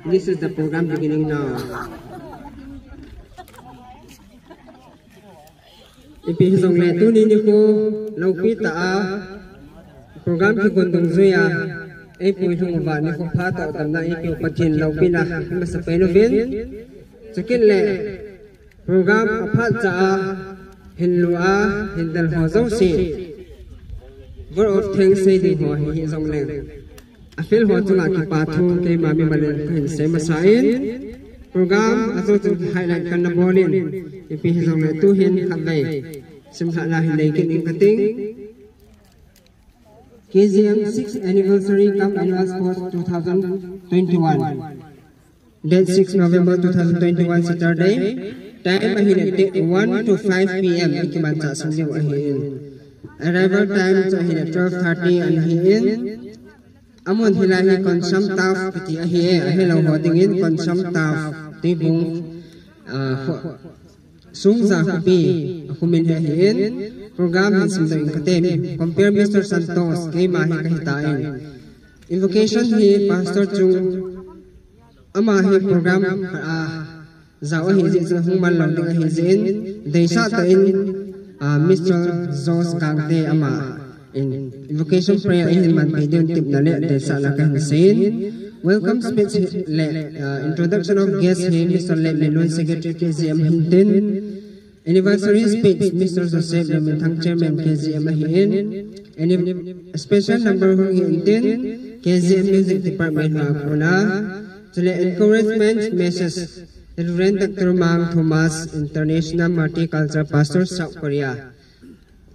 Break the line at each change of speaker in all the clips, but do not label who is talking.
This is the program beginning now. Ipi song le tu ni ko lau pi ta program ki kon dong zuya ai pui thung wa ni ko pha ta tam na ipi pathin lau pi na ma sa pe no vin second le program apha cha hin lua hin dal ho zo si vor of things say ding ho hi song le a feel ho tu la ki pa thu ke ma mi ma le hin se ma sa in program aso tu highlight kan na bolin ipi song le tu hin khat lai sim kha la hin nei kin in kating KZM 6th anniversary Cup Annual Sports 2021 date 6 November 2021 Saturday time ahin at 1 to 5 p.m. ikiman sa sandiw ahin arrival time sa ahin at 12:30 ahin amon hilahi konsam taf piti ahilaw hodingin konsam taf tibong sung za kapi akumin ahin program ng sumdang katem compare Mr. Santos kay mahi kahitain invocation hi Pastor Chung amahi program zawa hi zi hung man lang ding hi zin deisa ta in Mr. Zos Gangte ama in invocation prayer in man pidun tip na le deisa la kan sin welcome speech introduction of guest hi Mr. Lenon Secretary KZM Hintin anniversary speech Mr. Joseph Lemintang Chairman KZM Ahin and special number hung Hintin KZM Music Department Hakuna to the encouragement message Reverend Dr. Mang Thomas International Multicultural Pastor South Korea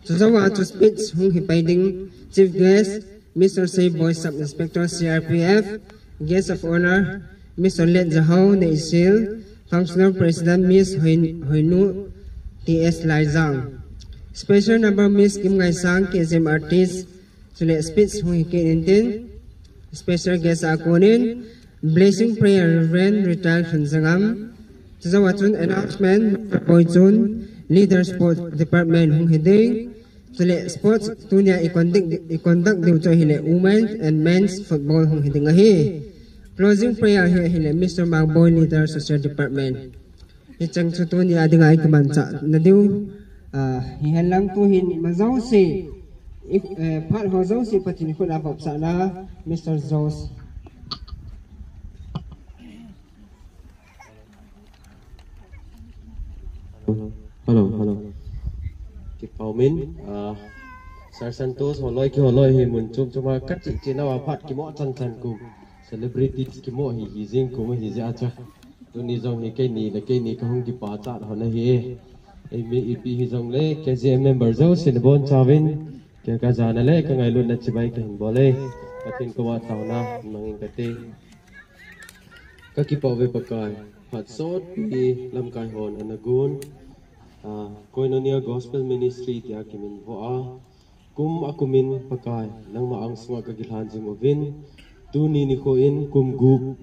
so to speech hung hipaiding chief guest Mr. Say Boy Sub Inspector CRPF guest of honor Mr. Let Zahau Naisil Functional President Miss Hoinu T.S. Laizang special number Miss Kim Ngai Sang KZM artist so the speech hung hikin special guest akonin blessing prayer Reverend Retired Hunzangam Zawatun announcement Poichun Leader Sport Department hung hiding so the sports tunya i-conduct diw cho hile women and men's football hung hiding ahi closing prayer hile Mr. Magboy Leader Social Department ichang chutun ya dingai kamancha na diw hihan lang tuhin mazaw si phat ho zaw si patin khula bop sa na Mr. Zos
Hello. Kipau min, Sir Santos holoi hi muncul cuma kecil cina wapat kimo can kum celebrity kimo hi zing kum hi aja. Tu ni zong hi ke ni kahung ki pa chat hona hi. Mi ipi hi zong le KZM member zo sinbon chawin ke ka jana le ka ngai lun na chibai ka hin bole. Patin ko wa tauna mangin kate. Ka kipau ve pakai. Pat sot pi lam kai hon anagun. Koinonia Gospel Ministry ti akimin hoa kum akumin pakai nang maang sunga kagilhan jingowin tuni ni ko in kum gup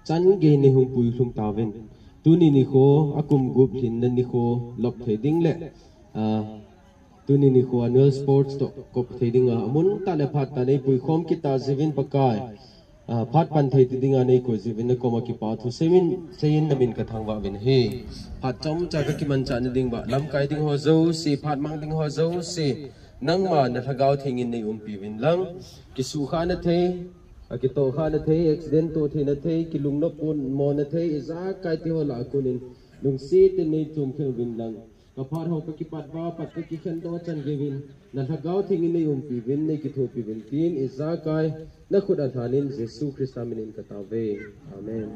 chan ge ni hung pui hlum tawin tuni ni ko akum gup hin na ni ko lop theding le tuni ni ko annual sports to kop theding amun ta le phat ta nei pui khom ki ta jivin pakai phat pan thei ti dinga nei ko jivin na koma ki pa thu sein namin ka thangwa win he phat chom cha ka ki man cha ni ding ba lam kai ding ho zo si phat mang ding ho zo si nang ma na thagau thingin nei pi win lang ki su kha na thei ki to kha na thei accident to thei na thei ki lung no pon mo na thei za kai ti ho la kunin lung si ti nei chum khel win lang ka phar ho ka ki pat ba pat ka ki khan do chan ge win na thagau thingin nei pi win nei ki tho pi win tin iza kai na khud athanin Jesus Christ aminin ka tawe amen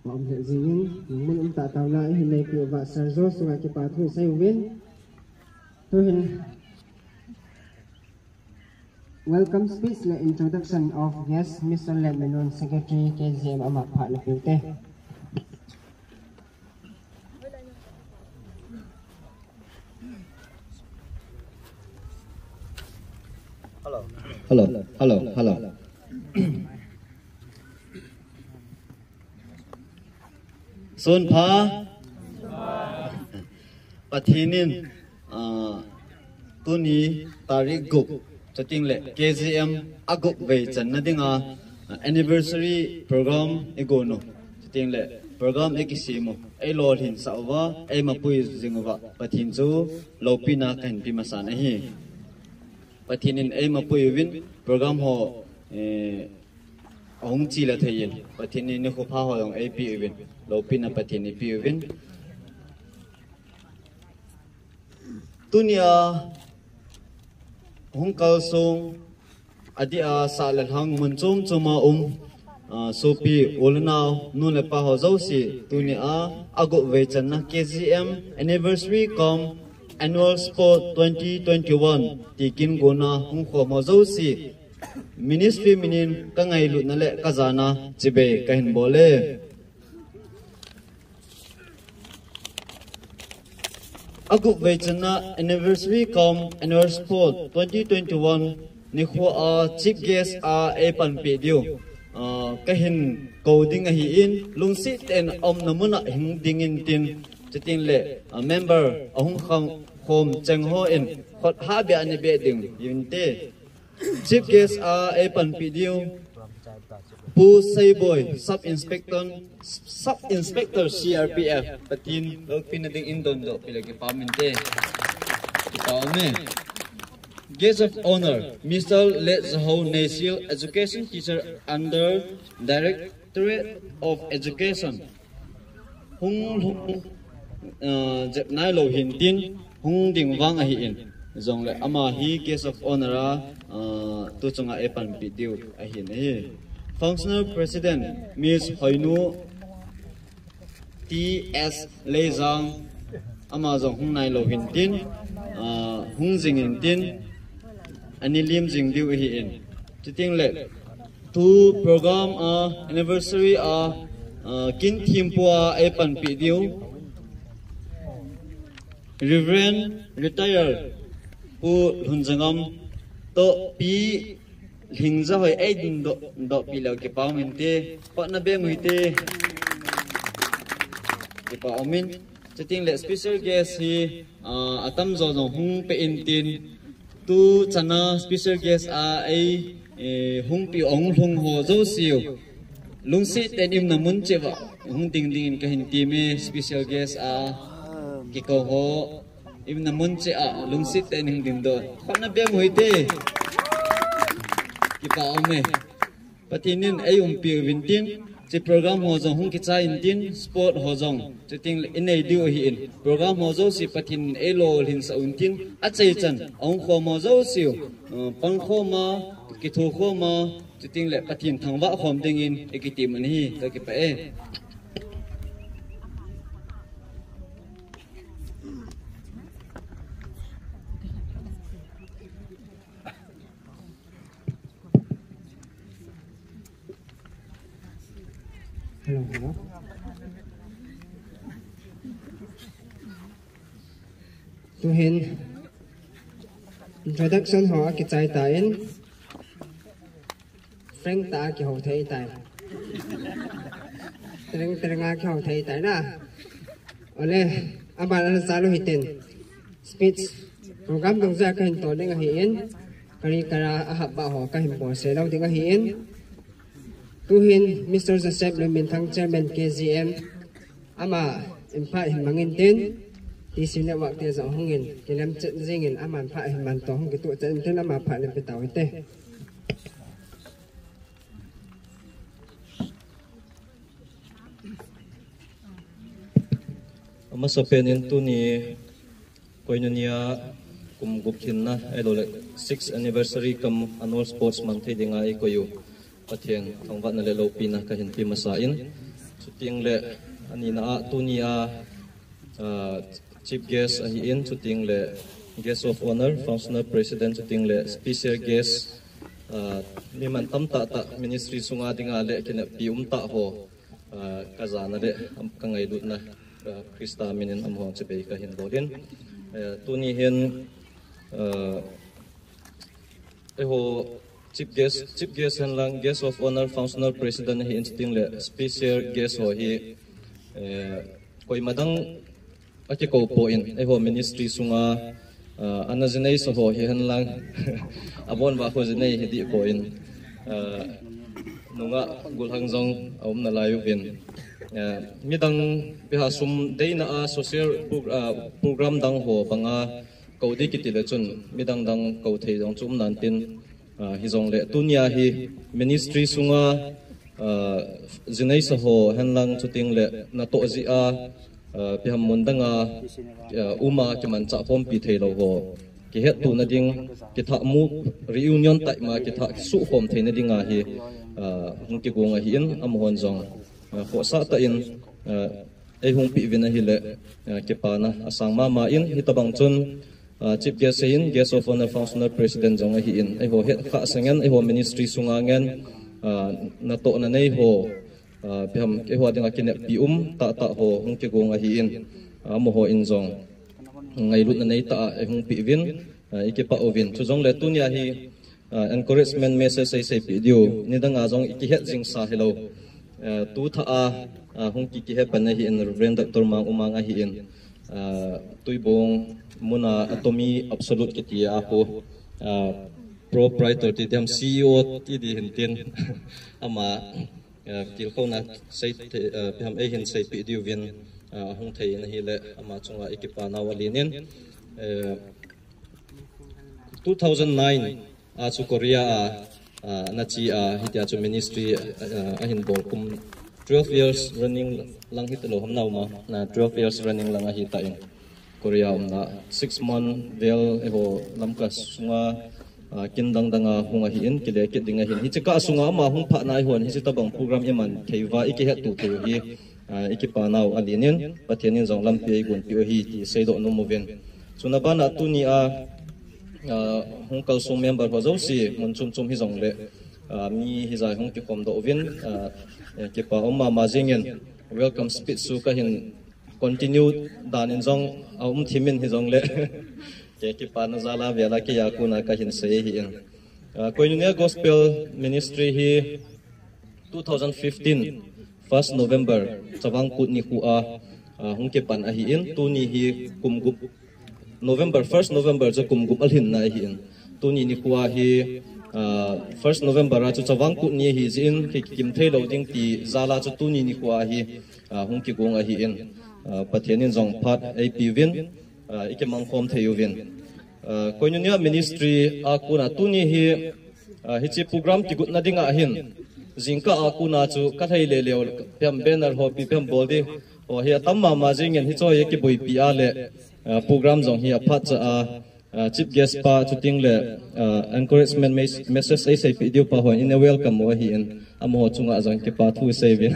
Pom he zingin mun ta taw na hin nei pi wa Sir Zos sunga ki pa thu sai win to hin welcome speech la introduction of guest Mr. Lenon Secretary KZM ama pha na pute
Hello. Son pa patinin tuni tarik gup chating le KGM agup ve chan na dinga anniversary program egono chating le program ekisimo ai lol hin sawa ai mapui jingwa pathin chu lopina kan pi masana hi pathinin ai mapui win program ho ong chi la thayin pathinin ne kho pha ho ong ai pi win lopina pathini pi win tunia hong kal song adia salal hang munchom chuma sopi olnao nun le pa ho zo si tunia ago ve channa KGM anniversary com annual sport 2021 tikin gona hung kho mo zo si ministry minin kangai lu na le kazana chibe kahin bole ago ve channa anniversary com annual sport 2021 ni kho a chief guest a pan pe dio kahin coding hi in lungsi ten om namuna hing dingin tin chitin le member ahung khom cheng ho in khot ha be ani be ding yinte chief guest a pan video pu say boy sub inspector CRPF patin log pinading indon do pilagi paminte ipame. Guest of honor, Mr. Let Zaho Nasil, education teacher under Directorate of Education. Hung Jep Nai Lo Hin Tin, Hung Ding Wang A Hin. Zong Le Ama Hi, guest of honor, Tu Chunga Epan Pidiu A Hin. Functional President, Ms. Hoinu T.S. Lei Zhang, Ama Zong Hung Nai Lo Hin Tin, Hung Jing In Tin, ani lim jing diu hi in chiting le tu program anniversary kin thim pua e pan pi diu Reverend retired pu hunjangam to pi hingja hoi ai din do pi la ke pa min te pa na be ngui te ke pa amin chiting le special guest hi atam zo zo hung pe in tin tu chana special guest ai hung pi ong hung ho zo siu lungsi ten im na mun chewa hung ding ding ka hin ti me special guest ki ko ho im na mun che lungsi ten hing dim do khona be moite ki pa ome patinin ai pi vintin che program ho zo hung ki cha in tin sport ho zong che ting inei diu hi in program ho zo si pathin elo hin sa un tin a chei chan ong kho mo zo siu pang kho ma ki thu kho ma che ting le pathin thangwa khom ding in ekiti man hi ta ki pa e
Hello. Tuhin introduction ho ki chai ta in Frank ta ki ho thei tai tereng ki ho thei tai na ole abal an salu hitin speech program dong za ka hin to ding hi in kari kara ahab ba ho ka hin bo se lo ding hi in tuhin Mr. Joseph Lumintang Chairman KGM ama impa hin mangin tin ti sin na wak te za hongin kilam chen jingin aman pha hin man to hong ki tu chen tin ama pha le pe taw te
ama sopenin tu ni koinonia kumguphin na idole 6th anniversary kam annual sports month dinga ai koyu pathian thongwa na le lopina ka hin pi masain chuting le ani na tunia chief guest ahi in chuting le guest of honor functional president chuting le special guest mi man tam ta ministry sunga dinga le kina pi ta ho kazana le am kangai lut na krista minin am ho chebe ka hin bodin tuni hen ho chief guest and lang guest of honor functional president hi insting le special guest ho hi koi madang ati ko po in ho ministry sunga anazanei so ho hi han lang abon ba ho zinei hi di point nunga gulhang jong om na layu bin midang biha sum deina a social program dang ho banga kaudi kitile chun midang dang kau thei jong chum nan tin hi jong le tunia hi ministry sunga zinei sa ho hanlang chuting le na to ji a piham mundanga uma ki man cha pom pi thei lo ho ki het tu na ding ki tha mu reunion tai ma ki tha su hom thei na dinga hi hung ki gonga hi in am hon jong ho sa ta in ei hung pi vina hi le ki pa na asang ma in hi tabang chun chief guest in guest of honor functional president jong hi in ei ho het kha sangen ei ho ministry sunga ngen na to na nei ho piham ke ho dinga kin pi ta ho hung ki gonga hi in am ho in jong ngai lut na nei ta hung pi vin iki pa ovin chu jong le tunia hi encouragement message sei pi dio ni danga jong iki het jing sa hello tu tha hung ki he pan hi in reverend dr mang umanga hi in tuibong muna atomi absolute kitia ako proprietor ti dem CEO ti di hintin ama kilko na sei piham e hin sei pi dio vin hung thei na hi le ama chunga ikipa na walinin 2009 chu Korea na chi hitia chu ministry ahin bol kum 12 years running lang hitlo hamnaw ma na 12 years running lang hi ta in Korea na 6 month del eho lamka sunga kindang danga hunga hi in kile ke dinga hin hi chika sunga ma hung pha nai hon hi chitabang program eman theiwa iki het tu tu hi iki pa naw alinin pathianin jong lam pe gun pi hi ti seido no moven chuna bana tu ni hung kal sum member ho zo si mun chum hi jong le mi hi zai hung ki kom do vin ki pa omma ma jingen welcome speech su ka hin continue dan in jong thimin hi jong le ke ki pa na zala vela ki ya kuna ka hin sei hi in koinunia gospel ministry hi 2015 1st November chawang kut ni hu hung ke pan hi in tu ni hi kumgup November 1st November cha kumgup alhin na hi in tu ni ni huwa hi 1st November chu chawang kut ni hi jin ki kim thei lo ding ti zala chu tu ni ni huwa hi hung ki gong hi in pathianin jong phat ap win ike mang khom thei win koinunia ministry akuna tu ni hi chi program ti gut na dinga hin jingka akuna chu ka thei le leo pem banner ho pi pem boldi o hi tamma ma jingen hi cho ye ki boi pi a le program jong hi phat cha chief guest pa chuting le encouragement message sei pi dio pa ho in a welcome ho hi in am ho chunga jong ki pa thu sei vin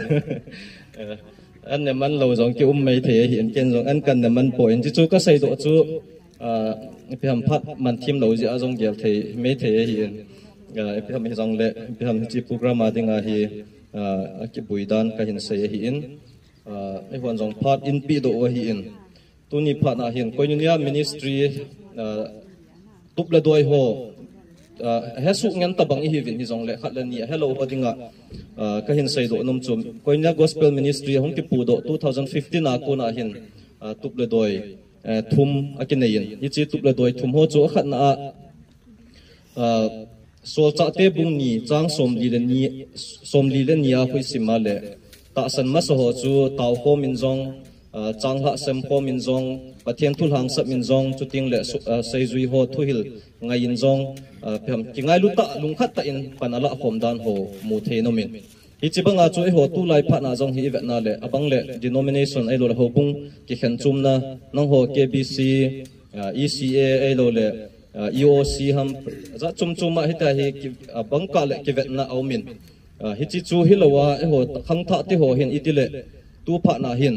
an ne man lo jong ki mei the hi in ken jong an kan ne man po in chu ka sei do chu pem phat man thim lo ji a jong gel thei mei the hi in piham hi jong le piham chi program adinga hi ki buidan ka hin sei hi in ai hon jong phat in pi do hi in tuni phat na hin koinunia ministry tupla doi ho hesu ngan tabang hi vin hi jong le khat la ni hello adinga ka hin sei do nom chum koinunia gospel ministry hong ki pu do 2015 a ko na hin tupla doi thum akinein hi chi tupla doi thum ho chu khat na sol cha te bung ni chang som li le ni a khoi sima le ta san ma so ho chu taw ho min jong chang ha sem ho min jong pathian thul hang sap min jong chuting le sei zui ho thu hil ngai in jong pham ki ngai lu ta lung khat ta in panala khom dan ho mu the no min hi chi banga chu e ho tu lai pha na jong hi ve na le abang le denomination ai lo ho bung ki khan chum na nang ho KBC ECA ai lo le EOC ham za chum ma hita hi bangka le ki vetna aumin hi chi chu hi lowa e ho khang tha ti ho hin itile tu pha na hin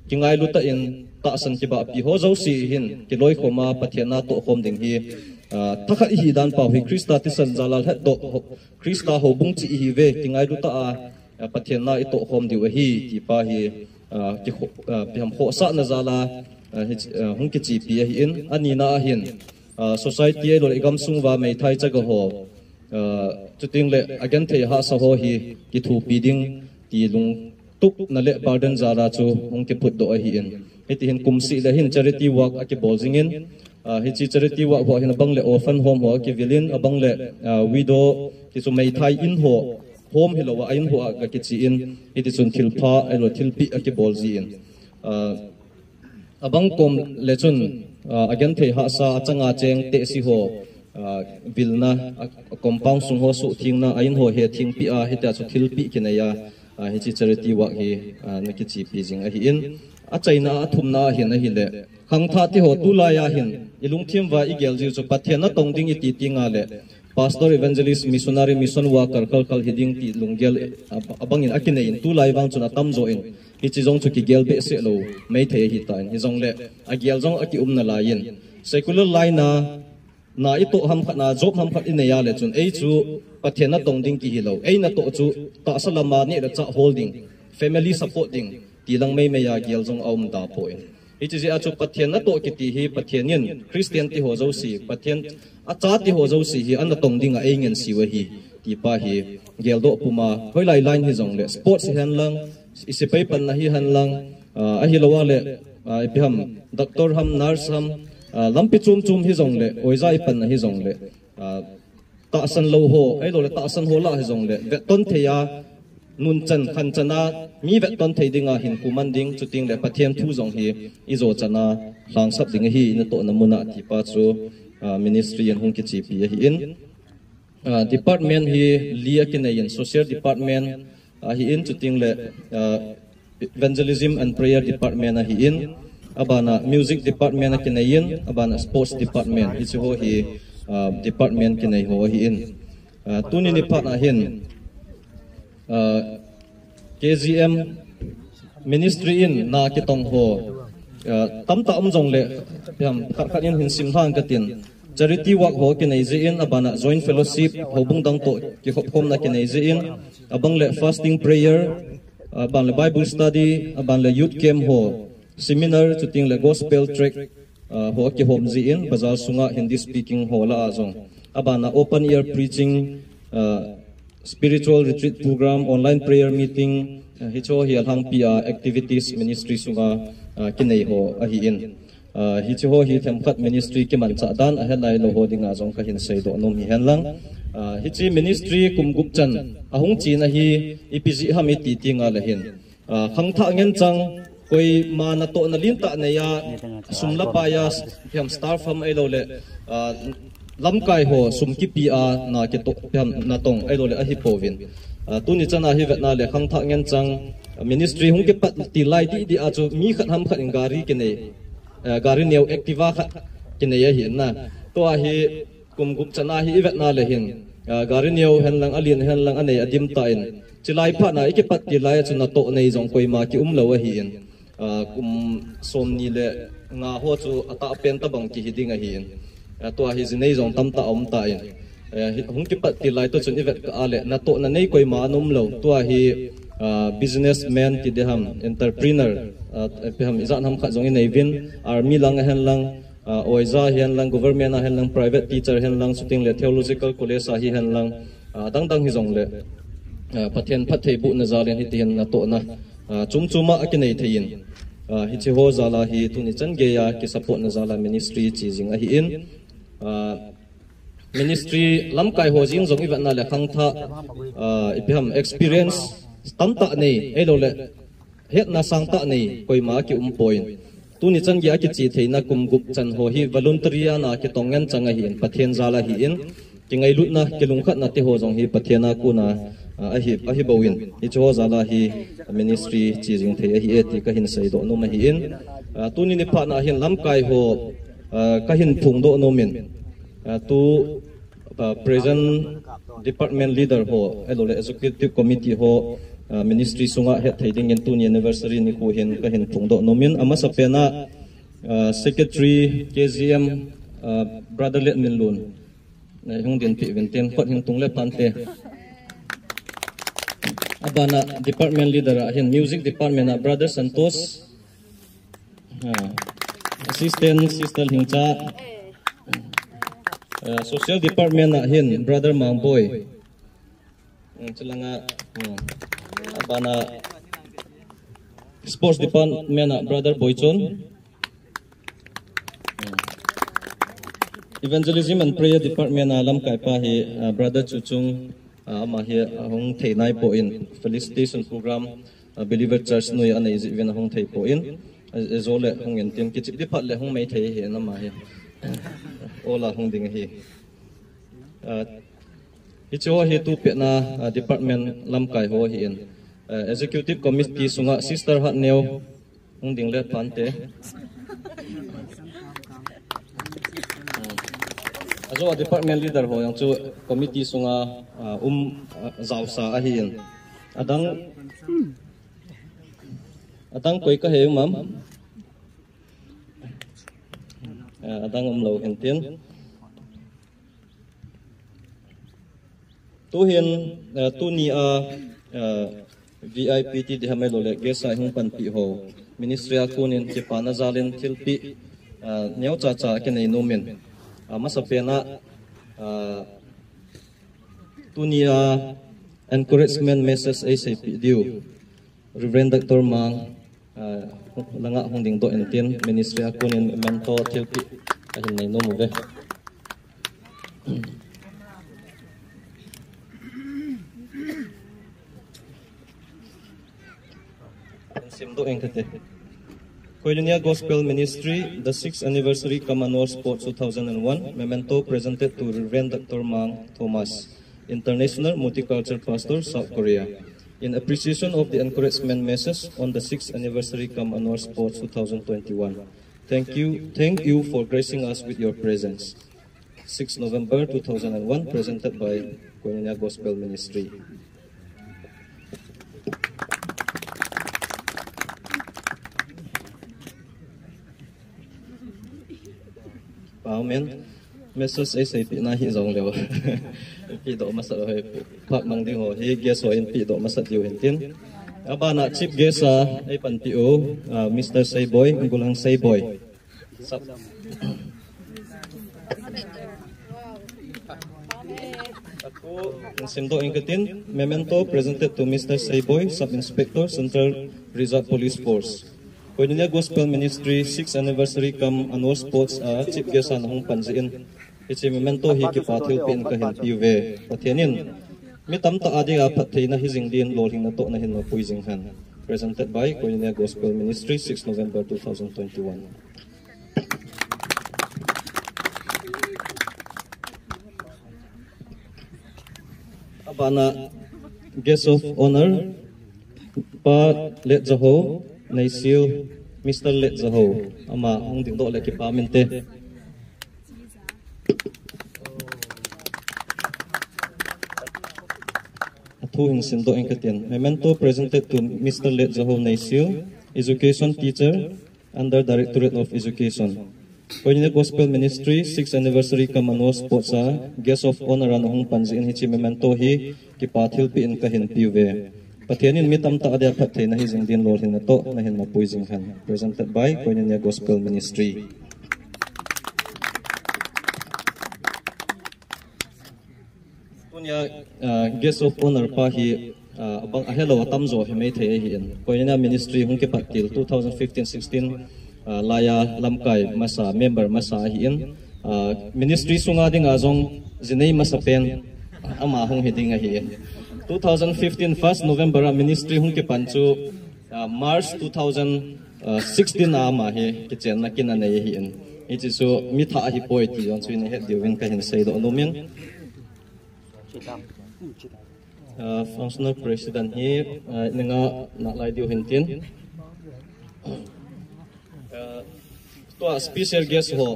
ki ngai lu ta in ta san ki ba pi ho zo si hin ki loi khoma pathiana to khom ding hi thakha hi dan pa hi krista ti san jalal het do krista ho bung chi hi ve ki ngai lu ta pathiana i to khom diu hi ki pa hi ki pem ho sa na zala hung ki chi pi hi in ani na hin society lo igam sungwa mai thai chaga ho chuting le again the ha sa ho hi ki thu pi ding ti lung tuk na le burden zara chu hong ki put do hi in heti hin kumsi le hin charity work aki bolzing in hi chi charity wa ho hin bang le orphan home ho ki vilin abang le widow ti chu mai thai in ho home hi lo wa in ho ka ki chi in hi ti chun thil pha elo thil pi a ki bol ji in abang kom le chun again the ha sa changa cheng te si ho bilna compound sung ho su thing na ain ho he thing pi a hita chu thil pi ki na ya hi chi charity wa hi na ki chi pi jing a hi in a chaina a thumna hin a hi le khang tha ti ho tu la ya hin ilung thim wa i gel ji chu pathian na tong ding i ti tinga le pastor evangelist missionary mission worker kal hiding ti lunggel abangin akine in tu lai wang chuna tam zo in hi chi jong chu ki gel be se lo mai the hi ta hi jong le a gel jong aki na la yin secular line na i to ham khana job ham khat in ya le chun ei chu pathian na tong ding ki hi lo ei na to chu ta salama ni ra cha holding family supporting ti lang mai me ya gel jong aum da po in hi chi a chu pathian na to ki ti hi pathianin christian ti ho zo si pathian a cha ti ho zo si hi an tong ding a ngen si wa hi ti pa hi gel do puma hoi lai line hi jong le sports han lang isi pai pan na hi han lang a hi lo wa le pi ham doctor ham nurse ham lampi chum chum hi jong le oizai pan na hi jong le ta san lo ho ai lo le ta san ho la hi jong le ve ton theya nun chan khan chana mi ve ton thei dinga hin kuman ding chuting le pathian thu jong hi izo chana hlang sap ding hi na to na muna ti pa chu ministry and hong ki chi pi hi in department hi lia kinayin social department hi in chuting le evangelism and prayer department hi in abana music department kinayin abana sports department hi chu hi department kinai ho hi in tuni ni pa na hin KGM ministry in na kitong ho tamta jong le yam khat in hin sim hang katin charity work ho kinai je in abana joint fellowship hobung dang to ki khom na kinai je in abang le fasting prayer abang le bible study abang le youth camp ho seminar chuting le gospel track ho ki hom ji in bazar sunga hindi speaking ho la azong abana open ear preaching spiritual retreat program online prayer meeting hi cho hi alhang pia activities ministry sunga kinai ho a hi in hi cho hi them khat ministry ki man cha dan a helai lo ho dinga jong ka hin sei do nom hi hen lang hi chi ministry kum gup chan ahung chi na hi ipg hami ti tinga la hin khang tha ngen chang koi ma na to na lin ta na ya sumla pa ya hem star from ai lo le lam kai ho sum ki pi a na ke to hem na tong ai lo le a hi povin tu ni chana hi vet na le khang tha ngen chang ministry hung ke pat ti lai di a chu mi khat ham khat gari ke nei gari neu activa khat ke nei a hin na to a hi kum gup chana hi vet na le hin gari neu hen lang alien hen lang anei adim ta in chilai pha na ke pat ti lai chu na to nei jong koi ma ki lo a hi in kum som ni le nga ho chu ata pen ta bang ki hiding a hi in to hi zinei jong tam ta om ta in hung ki pat ti lai to chun ivet ka ale na to na nei koi ma num lo to hi businessman ti de ham entrepreneur pe ham izan ham kha jong in nei vin army lang hen lang oiza hen lang government hen lang private teacher hen lang shooting le theological college a hi hen lang dang dang hi jong le pathian phathei bu na zalen hi tin na to na chum chuma akinei thein hi chi ho zala hi tuni chan ge ya ki support na zala ministry chi jing a hi in ministry lam kai ho jing jong iwan na le khang tha ipiham experience tamta nei elo le het na sang ta nei koi ma ki point tuni chan ge ki chi theina kum gup chan ho hi volunteer na ki tongen changa hi pathian zala hi in ki ngai lut na ki lung khat na te ho jong hi pathiana ku na a hi bawin hi cho zala hi ministry chi jing the hi eti ka hin sei do no ma hi in tuni ni pha na hin lam kai ho ka hin phung do no min tu present department leader ho elo le executive committee ho ministry sunga he thading in tuni anniversary ni ku hin ka hin phung do no min ama sa pena secretary KGM brother let min lun hung din pi venten khot hing tung le pan te abana department leader hin music department brother Santos assistant sister hingcha social department hin brother Mangboy chalanga abana sports department brother Boychon Evangelism and Prayer Department alam kai pa hi brother Chuchung ama hi hong thei nai po in felicitation program Believer Church noi an is even hong thei po in azole hong en tin ki chip di phat le hong mai thei hi na ma hi ola hong ding hi icho hi tu pe na department lam kai ho hi in executive committee sunga sister hat neo hong ding le pan te azo department leader ho yang chu committee sunga zawsa a hian adang koi ka he mam adang lo enten tu hian tu ni VIP ti de hamelo le gesa hung pan pi ho ministry akunin ke pana zalin thilpi neu cha cha ke nei nomen masapena tunia encouragement message ASAP diu Reverend Dr. Mang langa hongding do enten ministry akunin mentor thilpi ahin nei no move simdo engkate Koinonia Gospel Ministry, the 6th anniversary Commonwealth Sports 2001, memento presented to Reverend Dr. Mang Thomas, International Multicultural Pastor, South Korea, in appreciation of the encouragement message on the 6th anniversary Commonwealth Sports 2021. Thank you for gracing us with your presence. 6 November 2001, presented by Koinonia Gospel Ministry. Amen. Message ASAP na hi zong lew. Pi do masat ho phak mang ding ho hi guest ho in pi do masat diu hintin. Aba na chief guest ai pan pi o Mr. Sayboy ngulang Sayboy. Ako simdo ingkatin memento presented to Mr. Sayboy, Sub Inspector, Central Rizal Police Force. Koinonia Gospel Ministry 6th anniversary kam annual sports chief guest an hong panjiin ichi memento hi ki pathil pin ka hin pive pathianin mi tamta adi a phathei na hi jingdin lolhing na to na hin ma puijing han presented by Koinonia Gospel Ministry 6 November 2021. Abana guest of honor pa let jaho Naisil Mr. Let Zaho ama hong ding do le ki pamente athu hing sim do engkatien memento presented to Mr. Let Zaho Naisil, education teacher under Directorate of Education. Koinonia Gospel Ministry 6th anniversary Commonwealth Sports guest of honor an hong panjin hi chi memento hi ki pathil pi in ka hin pive pathianin mitam ta adia phathei na hi jingdin lol hin na to na hin ma puijing han presented by Koinonia Gospel Ministry. Tunia guest of honor pa hi abang hello tamzo hi mai thei hi in Koinonia Ministry hung ke patil 2015-16 laya lamkai masa member masa hi in ministry sunga ding azong jinei masa pen ama hung hiding hi in 2015 1st November ministry hung ke panchu March 2016 ama he kitchen na kinana hi in it is so mitha hi poeti on so in head divin ka hin say do nomen functional president hi nga na lai dio hintin to a special guest ho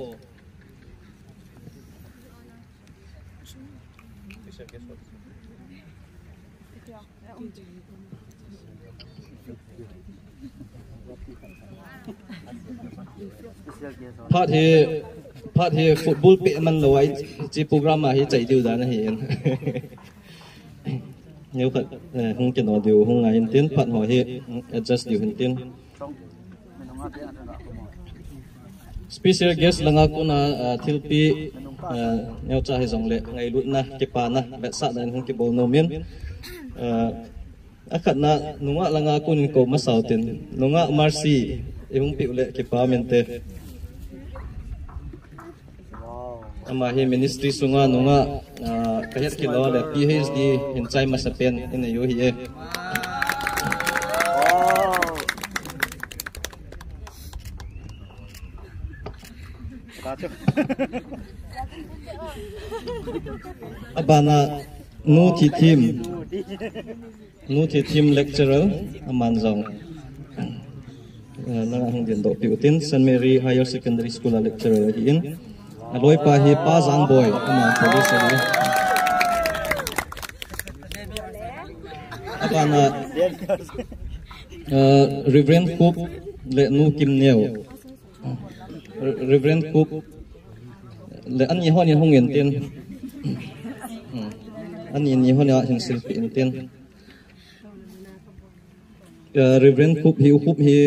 Part he football pe man loi chi program hi chai diu da na hi nếu phật không chỉ nói điều không ngày tiến phật hỏi hi adjust điều hình tiên special guest là ngã cô na thilpi nếu cha hay dòng lệ ngày lụt na kepa na vẹt sát này không kebol no miên akat na nunga là ngã cô nên cầu mất sầu tiền nunga mercy không chịu lệ kepa miên te ama hi ministry sunga nunga kahet kilo le PhD in chai masapen in yu hi e abana nu thi team lecturer aman jong na hong din do piutin St Mary Higher Secondary School lecturer hi in aloi pa hi pa jang boy ama police ni abana Reverend Cook le nu kim neu Reverend Cook le an yi hon yin hong yen tin an yin yi hon ya hing silpi in tin Reverend Cook hi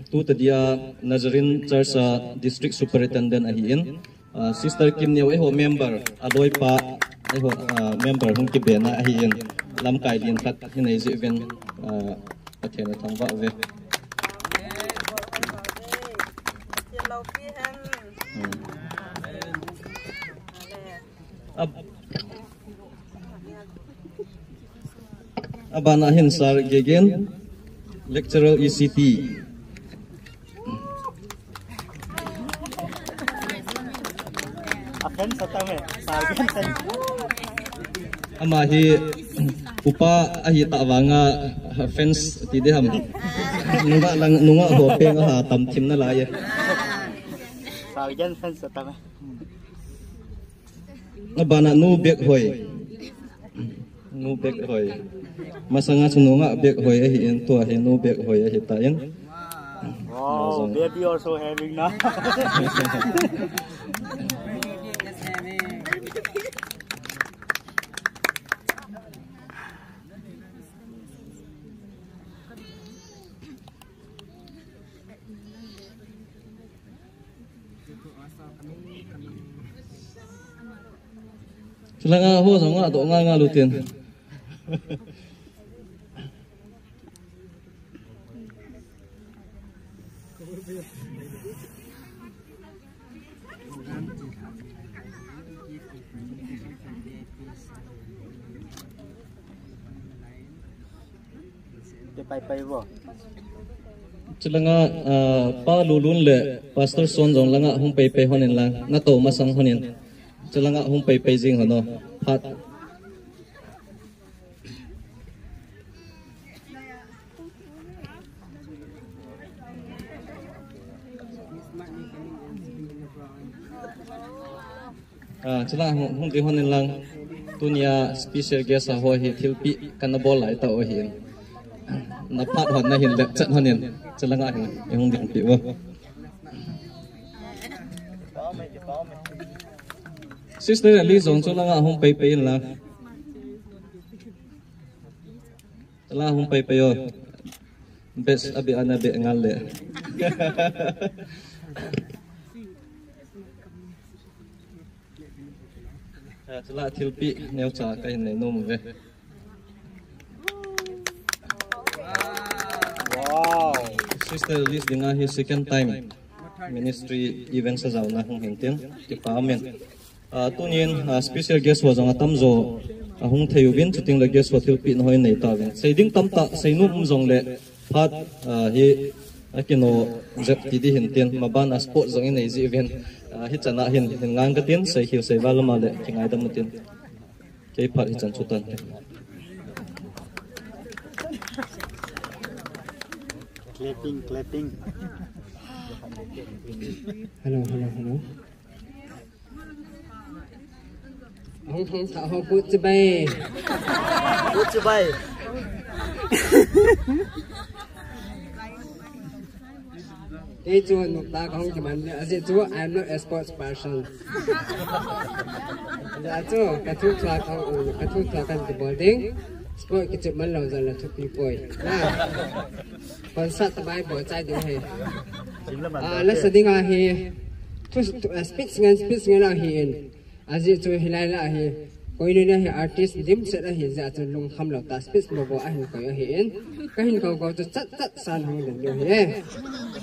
tu tadia Nazarene Church District Superintendent ahi in Sister Kim Neu ho member aloi pa ho member hung ki bena ahi in lam kai din khat hinai ji event athena thangwa ve abana hin sar gegen lecturer ECT ama hi upa ahi tawanga fence ti de ham nunga ho peng ha tam thim na la ye
sargen fence tame
abana nu bek hoi masanga sununga bek hoi ahi en to hi nu bek hoi ahi ta en
wow baby also having now
Selanga ho songa to nga lutin
pai bo
Selanga pa lulun le pastor son jong langa hung pai honen lang na to masang honen Selanga hung pai jing hono phat Selanga hung ti honen lang tunia special guest ho hi thilpi kanabol lai ta o hin na phat hon na hin lek chat honen Selanga hin hung din pi wo Sister Ali zong cho langa hong pai la la hong pai yo bes abi ana be ngal le la thilpi neu cha kai nei nom ve
wow
Sister Ali dinga hi second time ministry event sa zauna hong hintin ti parliament tunin special guest was ang tamzo hung thayubin chuting la guest wa thilpi na hoy nei ta ven seiding tamta seinum zong le phat hi akino zep ti di hintin maban a sport zong in nei ji event hi chana hin ngang ka tin sei hiu sei walama le kingai dam tin ke phat hi chan chutan
clapping
hello hong sa ho put to bay Hey, John, I'm not a sports person. That's all. Katu club at the building. Sport kitchen mellows a lot of people. Concert the Bible, I do here. Let's sing out here. Speaking out here. As it to Hilala here. Going in here, artist, dim set a his at a long hamlet that speaks mobile and go here. Can go to that sun home and you're here.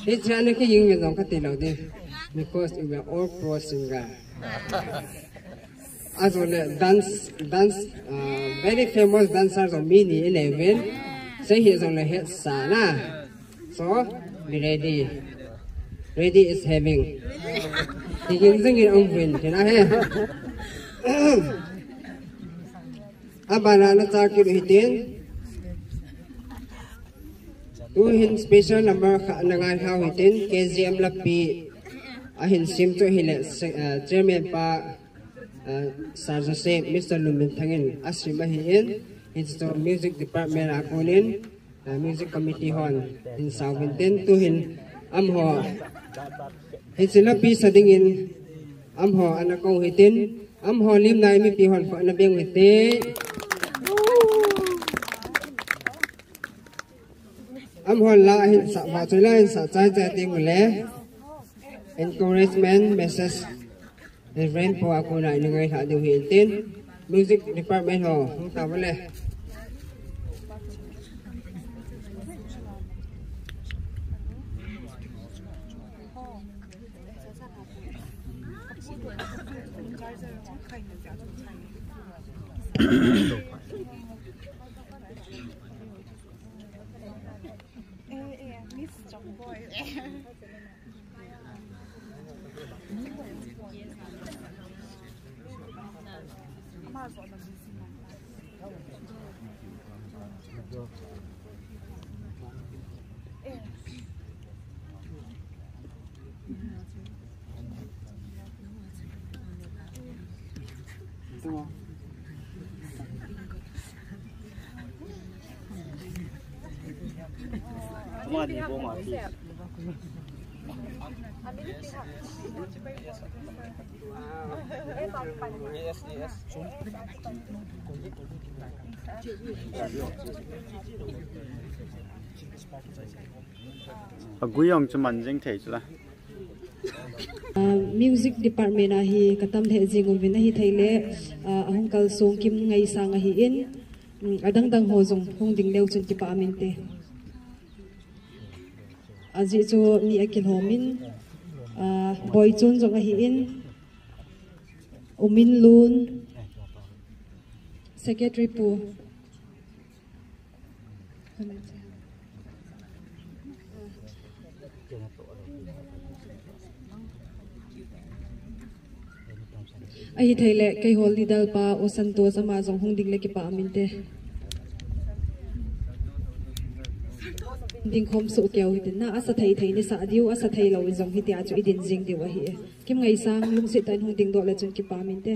It's trying to young and on Catino because we were all pro singer. Also dance very famous dancers of Mini 11. So he's on the head sana. So be ready. Ready is having. Tingin singin ang win. Kina he. Abana na sa kiluhitin. Tuhin special number nangai hawitin. KZM lapi. Ahin simto hile chairman pa Sarjase Mr. Lumintangin Asrimahin into music department akunin music committee hon in Savintin tuhin amho sila pi sa dingin amho anak kong hitin amho lim na imi pihon pa nabiyang hiti amho lahin sa matulan sa chay mule encouragement message Reverend po ako na inangay sa ating hitin. Music department ho. Ang tawala.
Guyong cuman jeng thei chula.
Music department ahi katam the jingom vin ahi thaile ahong kal song kim ngai sang ahi in adang dang ho jong hong ding leu chun ki pa aminte aji chu ni akil homin boy chun jong ahi in umin lun secretary pu ahi thaile kai hol dal pa o santos ama jong hong ding le ki pa aminte ding khom su kyau hitin na asa thai thai ni sa diu asa thai lo jong hi tia chu idin jing diwa hi kim ngai sang lung se tan hong ding do le chun ki pa aminte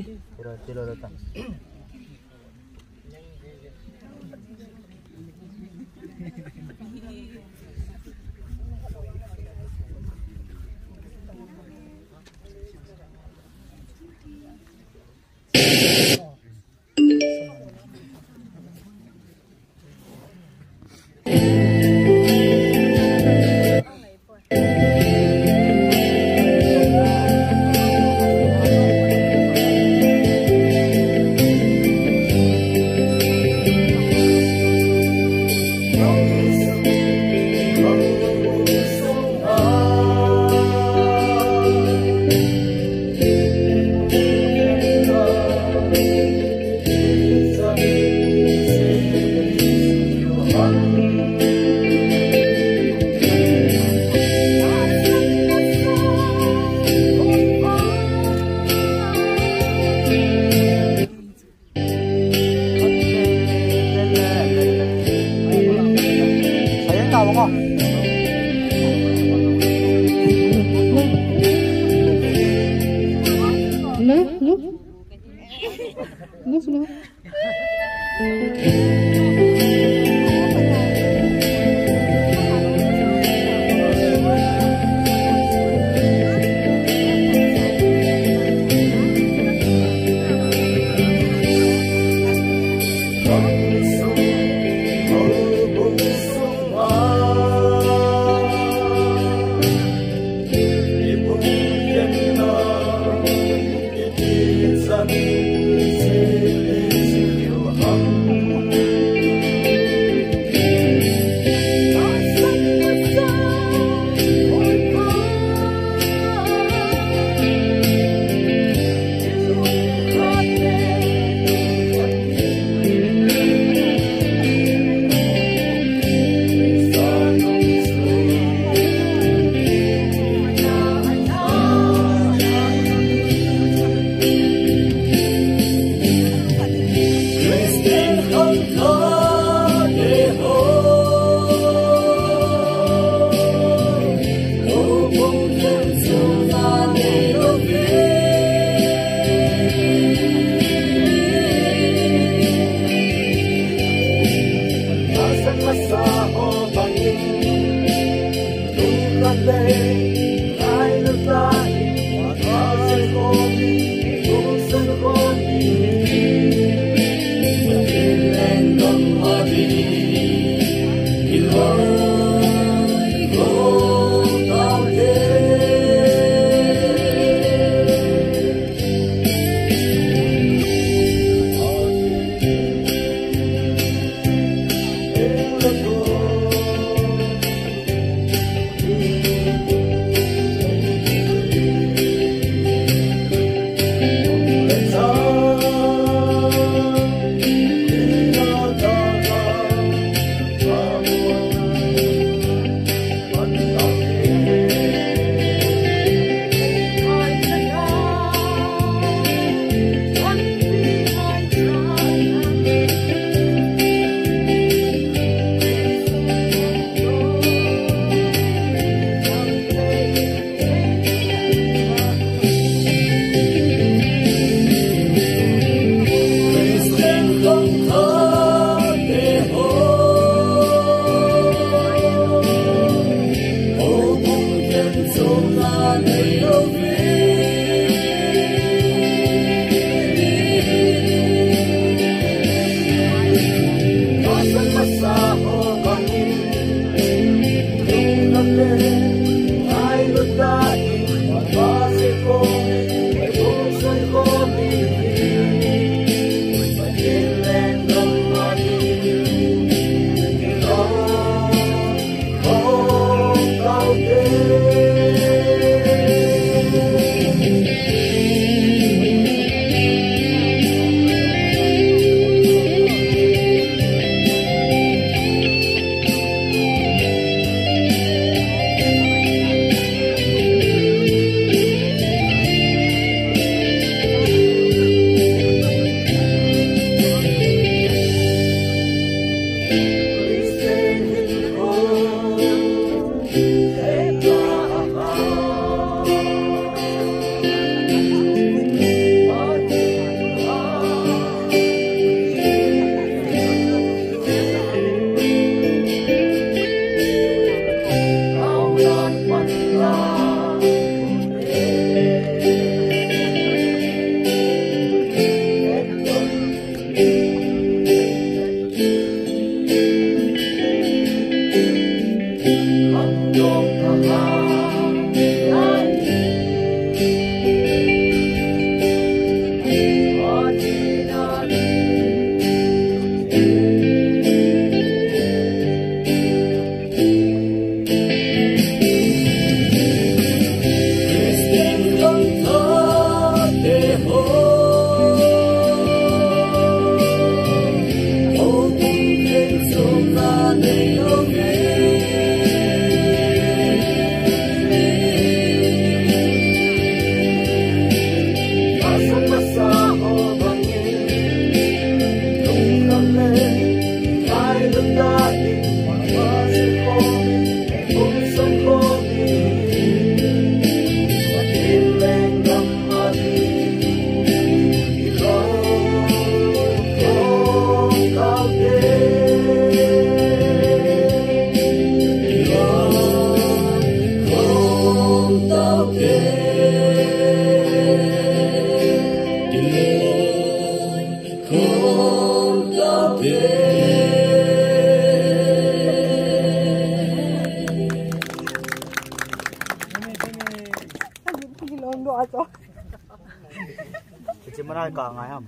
là ngay không?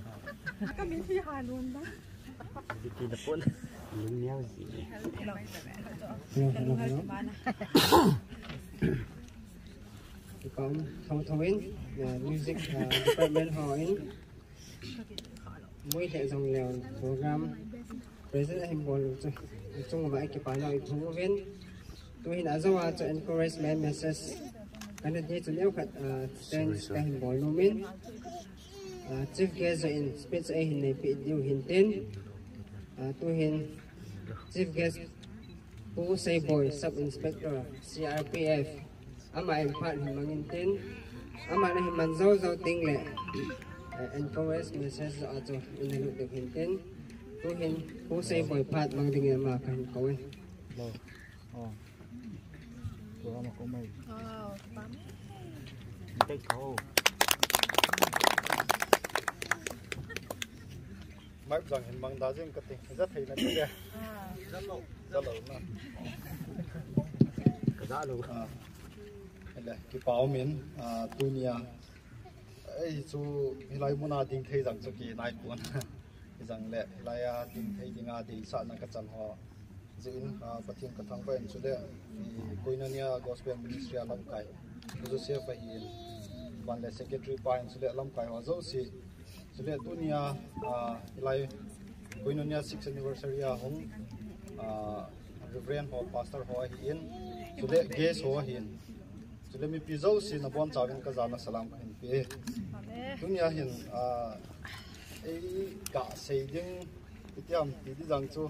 Có miễn phí hài luôn đó.
Thì là cuốn lính nhau gì?
Còn thông in music department họ in mỗi hệ dòng lèo program present hình bồn chung với cái bài nói thu viên tôi hiện đã do cho encouragement message cái này thì nếu khách stand cái hình bồn luôn min chief guest in speech ấy hình này bị điều hình tên tôi hiện chief guest Pu Say Boy Sub Inspector CRPF ama em part hình mangin tên ama này man zau zau ting lệ encourage message cho in được hình tên tôi hiện Pu Say Boy part mang tiếng mà kan câu ấy
Mà có mày. Cái câu. Máy rằng hình bằng đá riêng cái tình rất thấy là cái này. Rất lâu mà. Cái giá luôn. Đây cái bảo miễn tunia ấy chú lại muốn đi thấy rằng cho cái này cuốn rằng lệ lại đi thấy đi ngã đi sát năng cái chân họ diễn phát triển các thằng bên số đấy coi như là gospel ministry làm cái Joseph phải hiện ban lệ secretary ban số đấy làm cái họ dấu xí số đấy tunia lại coi như là 6th anniversary hong reverend họ pastor họ hiện số đấy guest họ hiện số đấy mình dấu xí nó bon chào bên cái gian salam cái hiện tunia hiện ấy cả xây dựng cái tiệm thì đi rằng cho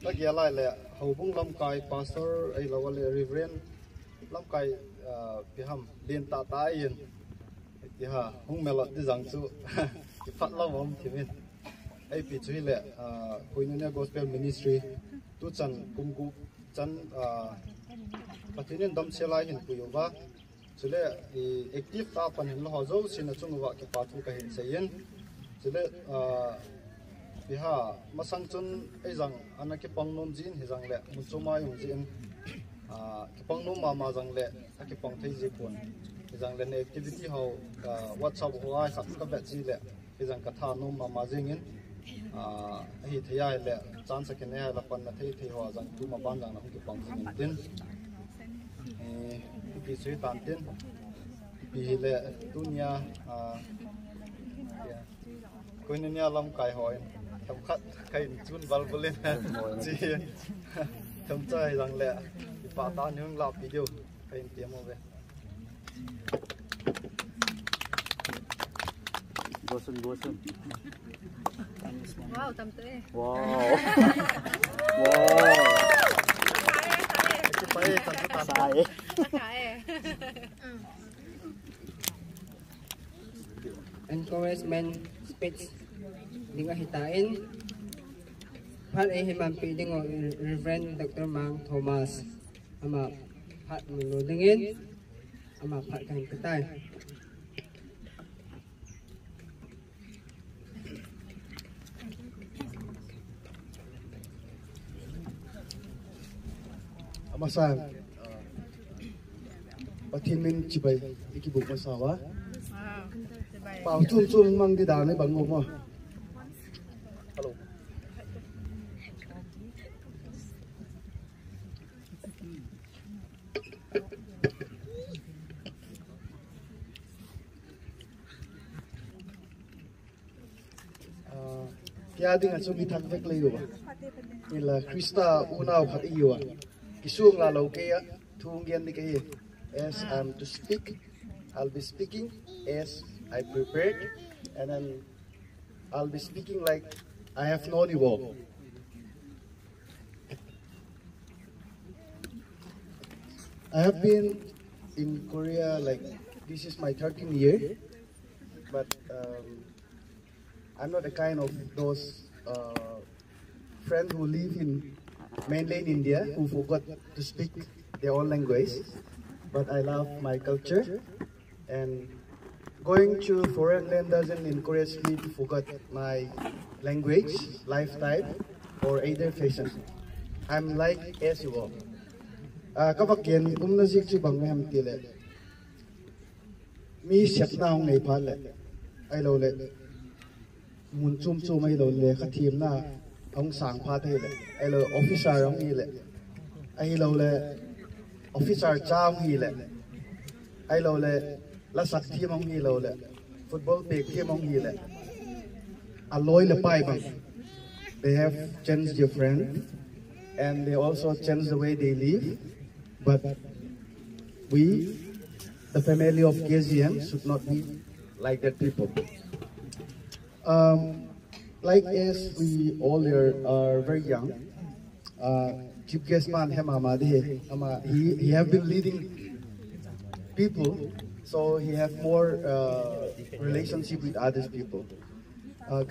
ta kia lại là hầu bung lâm cai pastor ấy là gọi là reverend lâm cai bị ham liên tạ ta yên thì ha hung mẹ lọt đi rằng cho cái phát lao vòng thì mình ấy bị chui lệ coi như là gospel ministry tu chân cung cụ chân phát triển đam xe lại hiện bùi va cho nên active ta phần hiện là họ dấu xin là chung vào cái phát thu cái hiện xây cho nên vì ha mà sang chân ấy rằng anh cái băng nôm zin thì rằng lệ một số mai dùng zin cái băng nôm mà rằng lệ cái băng thấy gì cuốn thì rằng lệ activity họ WhatsApp họ ai sắp các bạn gì lệ thì rằng cái thà nôm mà zin in thì thấy ai lệ chance cái này là phần là thấy họ rằng tu mà ban rằng là cái băng zin tin cái suy tàn tin vì lệ tu nhà coi như là làm cái hỏi thầm khát cái chun vào lên chỉ thầm chơi rằng lẽ thì bà ta nhung làm video cái tiếng mà về
Gosun. Wow, tầm tươi.
Wow. Cái phải tầm sai.
encouragement speech dengan hitain part ai himam pi dengan Reverend Dr. Mang Thomas ama part mulu dingin ama part kan ketai
ama sa pathin min chibai ikibuk masawa bảo chung mang đi đào lấy bằng ngô mà hello kia đi ngang xuống đi thang vách lấy rồi như là Krista unau phát yêu à cái xuông là lâu kia thu nghiên đi cái as I'm to speak I'll be speaking as I prepared, and then I'll be speaking like I have known you all. I have been in Korea like this is my 13th year, but I'm not the kind of those friends who live in mainland India who forgot to speak their own language. But I love my culture, and going to foreign land doesn't encourage me to forget my language, lifestyle, or either fashion. I'm like as you all. Các bác kiến cũng nói gì bằng em tỷ lệ. Mi xếp nào ngày phá lệ, ai lâu lệ. mun chum chum ai lo le kha thim na ong sang pha thei le ai lo officer ong hi le ai lo le officer cham hi le ai lo le la sak thim ong hi lo le football pek thim ong hi le alloy le pai bang they have changed their friend and they also changed the way they live, but we, the family of KZN, should not be like that people. Like as we all are very young, Chief Guest Man he have been leading people, so he have more relationship with other people.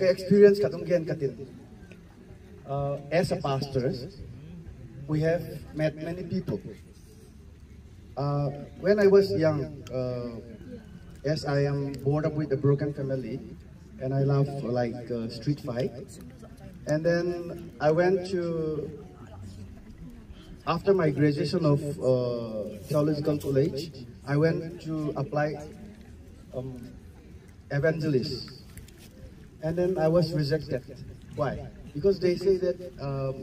Experience as a pastor, we have met many people. When I was young, as I am brought up with a broken family, and I love street fight. And then I went to, after my graduation of theological college, I went to apply evangelist. And then I was rejected. Why? Because they say that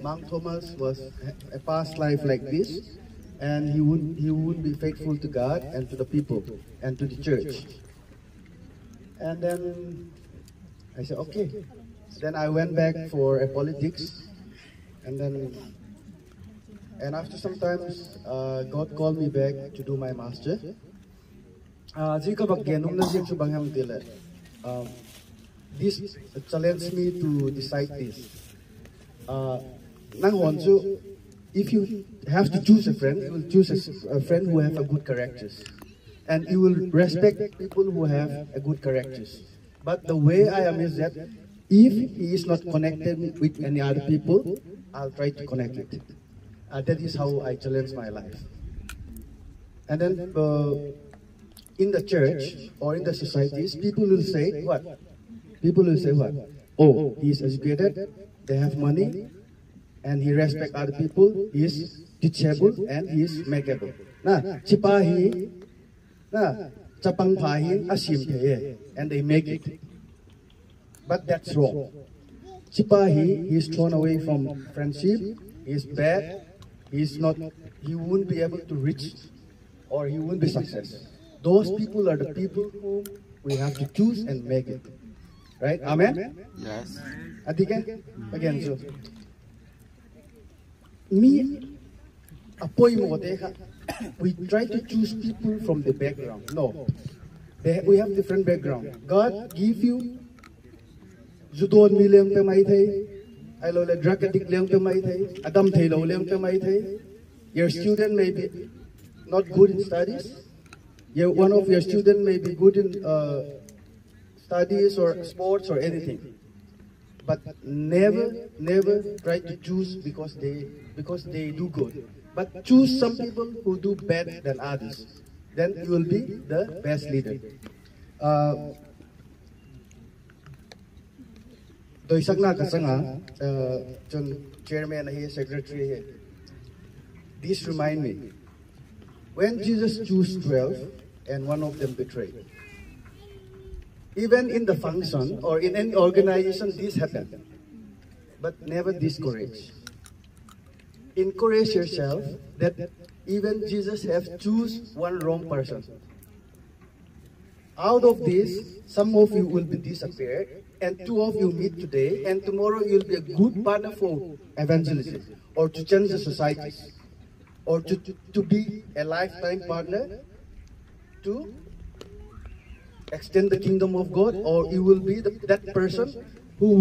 Monk Thomas was a past life like this, and he would be faithful to God and to the people and to the church. And then I said, okay. Then I went back for a politics, and after some time, God called me back to do my master. This challenged me to decide this. If you have to choose a friend, you will choose a friend who have a good characters, and you will respect people who have a good characters. But the way I am is that if he is not connected with any other people, I'll try to connect with it. That is how I challenge my life. And then in the church or in the societies, people will say what? People will say what? Oh, he is educated, they have money, and he respects other people, he is teachable, and he is makeable. Chipahi, chapang pahin, asim theye, and they make it. But that's wrong. Chipahi, he is thrown away from friendship, he is bad, he won't be able to reach, or he won't be successful. Those people are the people whom we have to choose and make it. Right? Amen?
Yes.
Again, so. We try to choose people from the background. No. We have different background. God give you Judon mi lem te mai thai, I lo le drug addict lem te mai thai, Adam thai lo lem te mai thai. Your student may be not good in studies. One of your students may be good in studies or sports or anything, but never try to choose because they do good. But choose some people who do better than others. Then you will be the best leader. Chairman here, secretary here. This remind me when Jesus chose 12 and one of them betrayed. Even in the function or in any organization, this happens. But never discourage. Encourage yourself that even Jesus have choose one wrong person. Out of this, some of you will be disappeared, and 2 of you meet today, and tomorrow you'll be a good partner for evangelism, or to change the societies, or to be a lifetime partner to extend the kingdom of God, or you will be that person who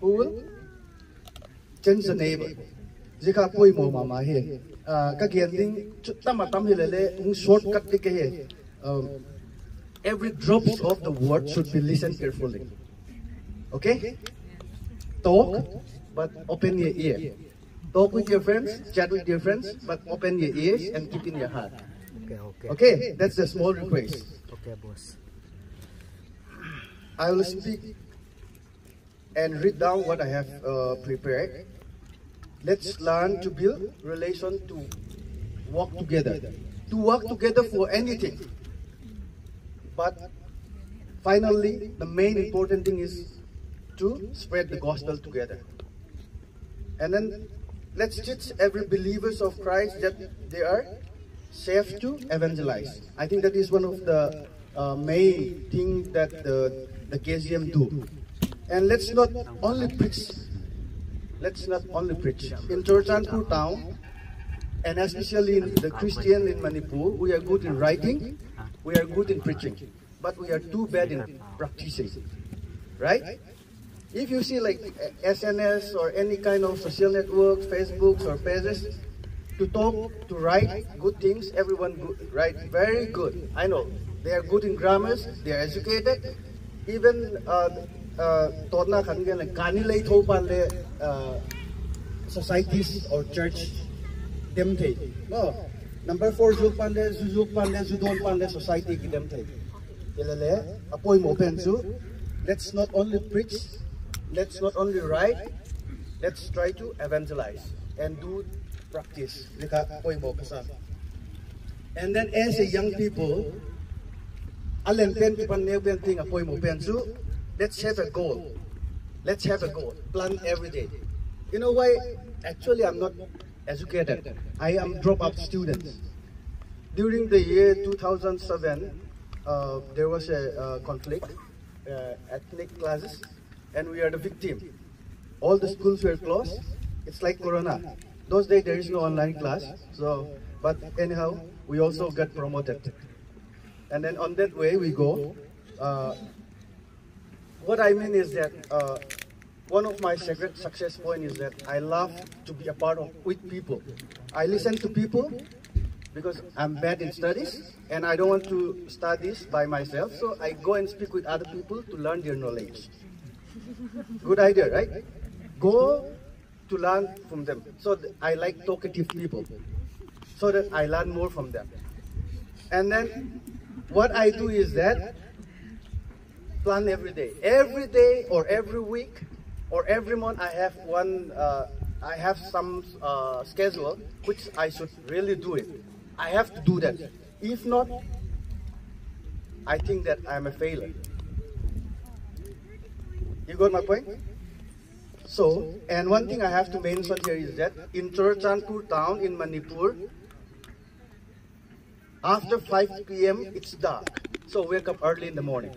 will change the neighbor. Jika poi mo mama he, kagian ding tamatam hilele shortcut dike he. Every drop of the word should be listened carefully. Okay? Talk, but open your ear. Talk with your friends, chat with your friends, but open your ears and keep in your heart. Okay? That's a small request.
Okay, boss.
I will speak and read down what I have prepared. Let's learn to build relation to work together. To work together for anything. But finally, the main important thing is to spread the gospel together. And then let's teach every believers of Christ that they are safe to evangelize. I think that is one of the main things that the KZM do. And let's not only preach. Let's not only preach. In Churchanpur town, and especially in the Christian in Manipur, we are good in writing, we are good in preaching, but we are too bad in practicing, right? If you see like SNS or any kind of social networks, Facebooks or pages, to talk, to write good things, everyone good, right? Very good. I know they are good in grammars, they are educated. Even Todna Khangan like Kanilay Thopale societies or church them take. No. Number 4 Zuk Pande, Zuzuk Pande, Zudon Pande society ki them take. Ilale, apoy mo pensu. Let's not only preach, let's not only write, let's try to evangelize and do practice. And then as a young people, let's have a goal. Let's have a goal. Plan every day. You know why? Actually, I'm not educated. I am dropout student. During the year 2007, there was a conflict, ethnic classes, and we are the victim. All the schools were closed. It's like Corona. Those days there is no online class. So, but anyhow, we also got promoted. And then on that way we go. What I mean is that one of my secret success point is that I love to be a part of with people. I listen to people because I'm bad in studies and I don't want to study by myself. So I go and speak with other people to learn their knowledge. Good idea, right? Go to learn from them. So I like talkative people, so that I learn more from them. And then what I do is that plan every day or every week or every month. I have one. I have some schedule which I should really do it. I have to do that. If not, I think that I'm a failure. You got my point? So, and one thing I have to mention here is that in Churchanpur town in Manipur, after 5 p.m. it's dark. So wake up early in the morning.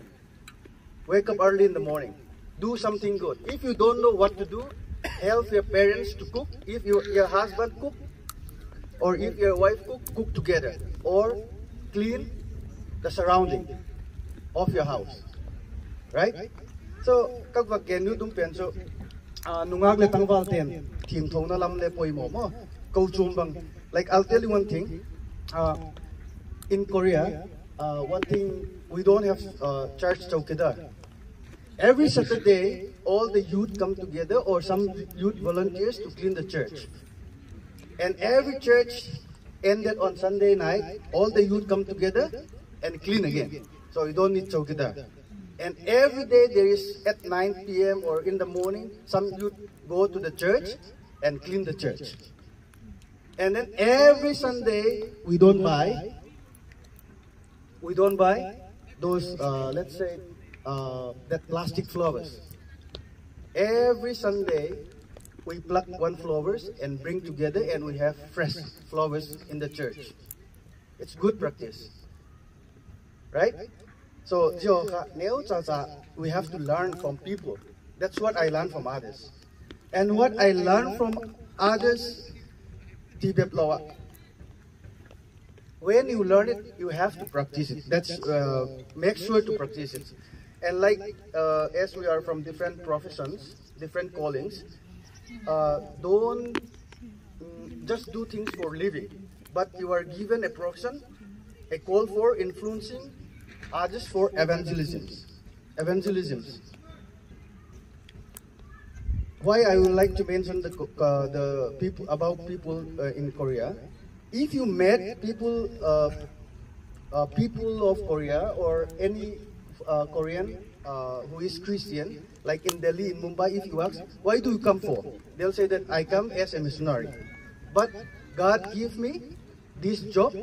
Wake up early in the morning. Do something good. If you don't know what to do, help your parents to cook. If your husband cook, or if your wife cook together. Or clean the surrounding of your house. Right? So, các vật kiện như tung tiền so, nungag le tangval ten, team thong na lam le poi mo mo, câu chum bang. Like I'll tell you one thing, in Korea, one thing we don't have church chowkidar. Every Saturday, all the youth come together, or some youth volunteers to clean the church. And every church ended on Sunday night, all the youth come together and clean again. So you don't need chowkidar. And every day there is at 9 p.m. or in the morning, some youth go to the church and clean the church. And then every Sunday we don't buy those, let's say, that plastic flowers. Every Sunday we pluck one flowers and bring together and we have fresh flowers in the church. It's good practice, right? So, we have to learn from people. That's what I learned from others. And what I learned from others, when you learn it, you have to practice it. That's make sure to practice it. And like as we are from different professions, different callings, don't just do things for living, but you are given a profession, a call for influencing others for evangelisms. Why I would like to mention the people about people in Korea. If you met people of Korea or any Korean who is Christian, like in Delhi, in Mumbai, if you ask, why do you come for? They'll say that I come as a missionary. But God gave me this job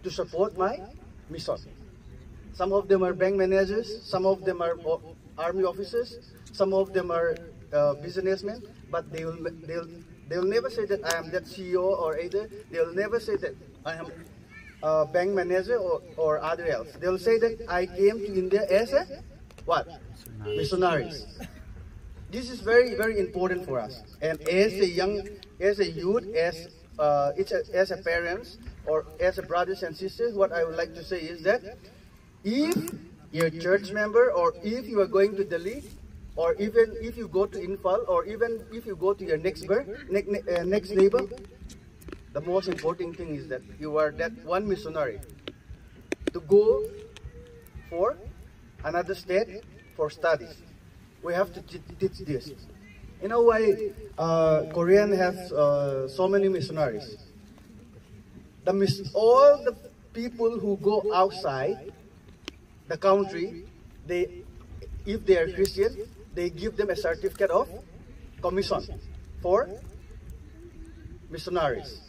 to support my mission. Some of them are bank managers, some of them are army officers, some of them are businessmen, but they'll never say that I am that CEO or either. They'll never say that I am a bank manager or other else. They'll say that I came to India as a what? Missionaries. This is very, very important for us. And as a youth, as a parents, or as a brothers and sisters, what I would like to say is that if you're a church member, or if you are going to Delhi, or even if you go to Imphal, or even if you go to your next neighbor, the most important thing is that you are that one missionary to go for another state for studies. We have to teach this. You know why Korean has so many missionaries? All the people who go outside the country, if they are Christian, they give them a certificate of commission for missionaries.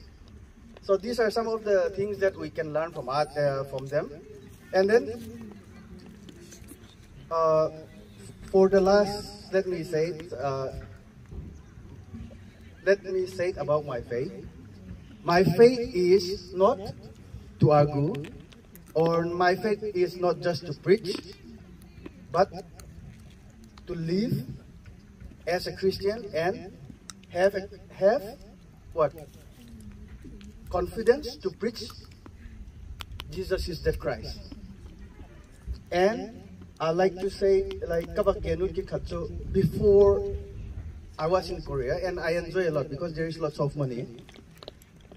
So these are some of the things that we can learn from them. And then for the last, let me say it about my faith. My faith is not to argue, or my faith is not just to preach, but to live as a Christian and have what? Confidence to preach Jesus is the Christ. And I like to say, like before I was in Korea, and I enjoy a lot because there is lots of money.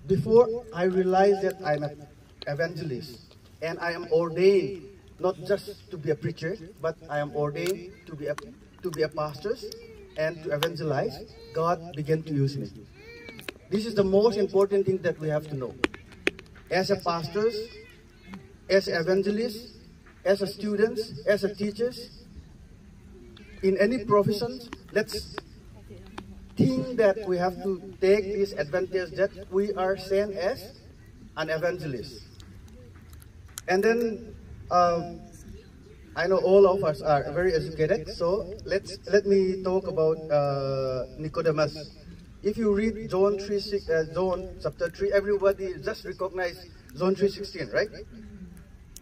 Before I realized that I'm an evangelist and I am ordained not just to be a preacher, but I am ordained to be a pastor and to evangelize, God began to use me. This is the most important thing that we have to know. As a pastors, as evangelists, as a students, as a teachers, in any profession, let's think that we have to take this advantage that we are sent as an evangelist. And then I know all of us are very educated, so let me talk about Nicodemus. If you read John chapter 3, everybody just recognize John 3:16, right?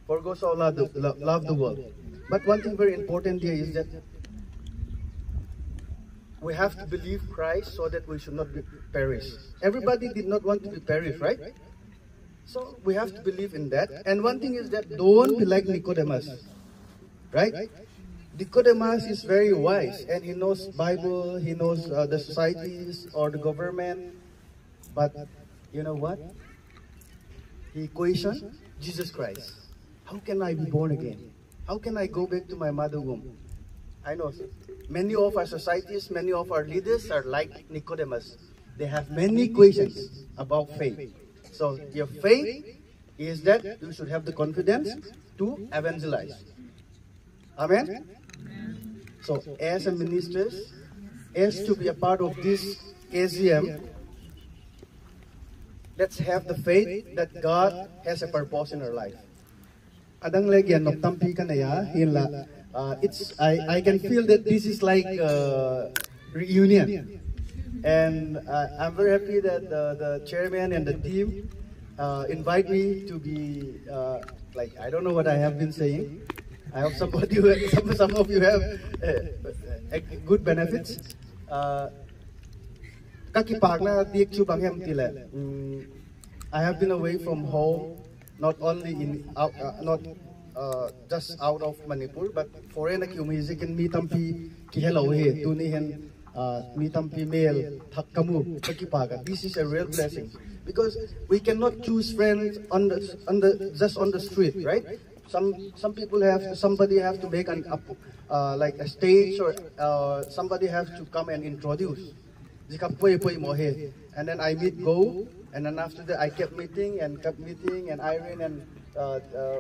For God so loved the world. But one thing very important here is that we have to believe Christ so that we should not be perished. Everybody did not want to be perished, right? So we have to believe in that. And one thing is that don't be like Nicodemus, right? Nicodemus is very wise and he knows Bible, he knows the societies or the government. But you know what? He questioned Jesus Christ. How can I be born again? How can I go back to my mother womb? I know many of our societies, many of our leaders are like Nicodemus. They have many questions about faith. So your faith is that you should have the confidence to evangelize. Amen? So as a minister, as to be a part of this KZM, let's have the faith that God has a purpose in our life. Adang legyan no tampi ka na ya hila. I can feel that this is like a reunion, and I'm very happy that the chairman and the team invite me to be like, I don't know what I have been saying. I hope some of you have good benefits. I have been away from home, not only just out of Manipur, but foreign music in Mitampi, Kihelauhe, Tunihan, Mitampi Male, Takamu, Pakipaga. This is a real blessing because we cannot choose friends just on the street, right? Some people somebody have to make like a stage, or somebody has to come and introduce. And then I meet Go, and then after that I kept meeting, and Irene and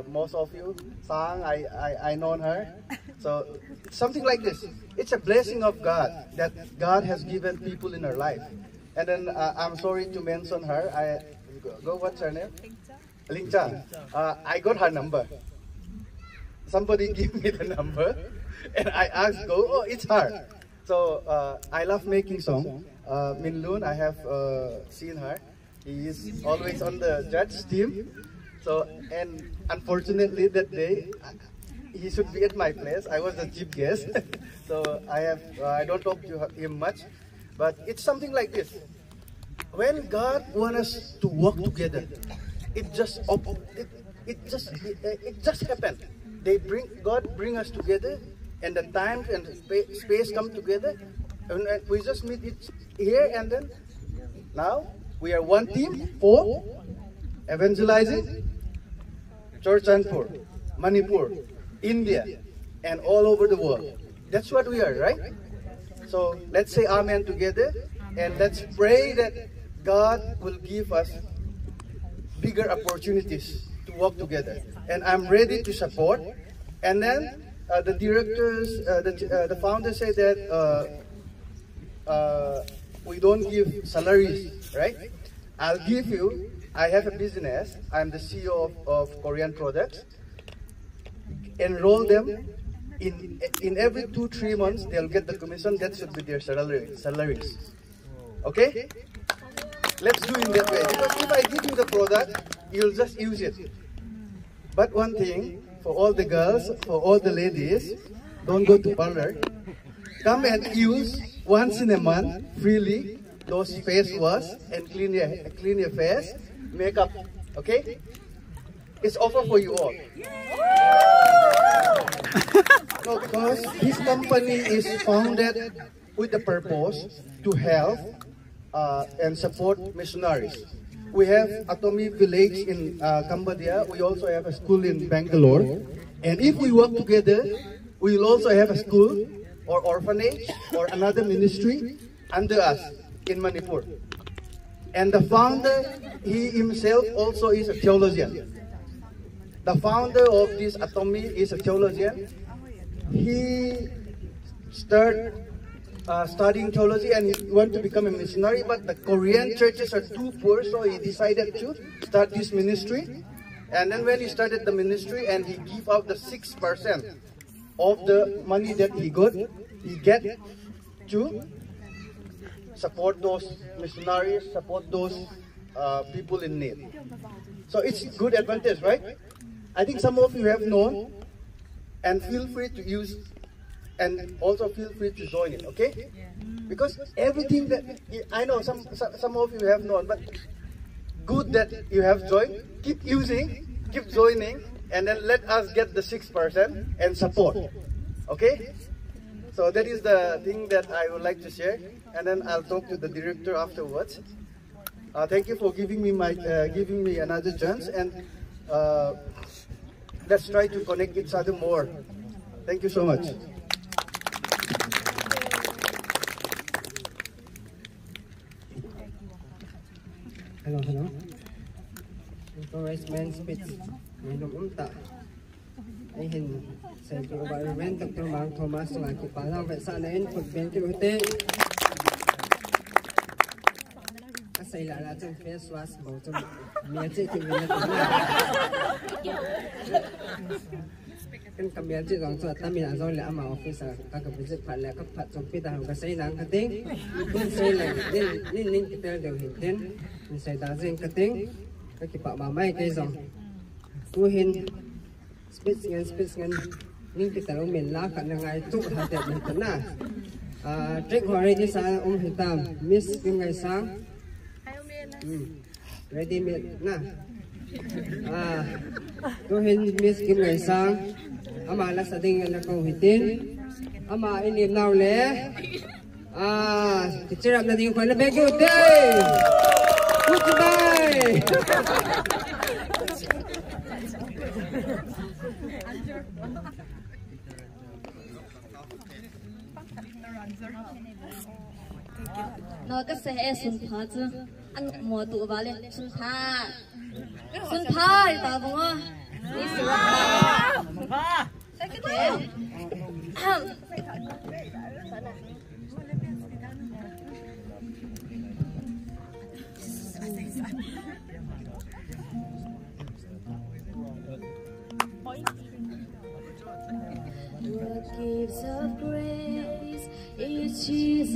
most of you, Sang, I know her. So something like this. It's a blessing of God that God has given people in our life. And then I'm sorry to mention her. What's her name? Lingcha. I got her number. somebody give me the number, and I asked Go, oh, it's her. So I love making song. Min Loon, I have seen her. He is always on the judge team. So, and unfortunately that day, he should be at my place. I was the chief guest. So I don't talk to him much, but it's something like this. When God wants us to work together, it just happened. God bring us together, and the time and the space come together, and we just meet it here, and then now we are one team for evangelizing Churchandpur, Manipur, India, and all over the world. That's what we are, right? So let's say Amen together, and let's pray that God will give us bigger opportunities to work together. And I'm ready to support. And then the directors, the founders say that we don't give salaries, right? I'll give you. I have a business. I'm the CEO of Korean Products. Enroll them. In every 2-3 months, they'll get the commission. That should be their salaries. Okay? Let's do it that way. Because if I give you the product, you'll just use it. But one thing, for all the girls, for all the ladies, don't go to parlor. Come and use once in a month, freely, those face wash and clean your face, makeup. Okay? It's offer for you all. No, because this company is founded with the purpose to help and support missionaries. We have Atomi village in Cambodia. We also have a school in Bangalore. And if we work together, we will also have a school or orphanage or another ministry under us in Manipur. And the founder, he himself also is a theologian. The founder of this Atomi is a theologian. He started studying theology and he wanted to become a missionary, but the Korean churches are too poor, so he decided to start this ministry. And then when he started the ministry and he gave out the 6% of the money that he get to support those missionaries, support those people in need. So it's good advantage, right? I think some of you have known, and feel free to use, and also feel free to join it, okay? Because everything that, I know some of you have known, but good that you have joined. Keep using, keep joining, and then let us get the 6% and support, okay? So that is the thing that I would like to share, and then I'll talk to the director afterwards. Thank you for giving me another chance, and let's try to connect each other more. Thank you so much.
Hello. Encouragement speech. Minum unta. Ay hin sa environment Dr. Mang Thomas ng aking palaw sa nain pagben kilote. Sa ilala ng face wash mo to miyaji tingnan na. Kan kami aja dong so kami nak zon le ama office kagak visit pat le kapat sompi dah ka sai nang kating pun sai le nin kita deu hin sai da zeng kating ka kipak mamai kai zong tu hin speech ngan nin kita men la kan ngai tu hatet ni tana trick hore ni sa hitam miss ngai sang ready made na tu hin miss ngai sang ama la sa ding na ko hitin ama ini now le teacher na ding ko na very good day goodbye
nó cái xe xuân phá chứ ăn mùa tụ vào lên xuân phá đi tao không á đi xuân phá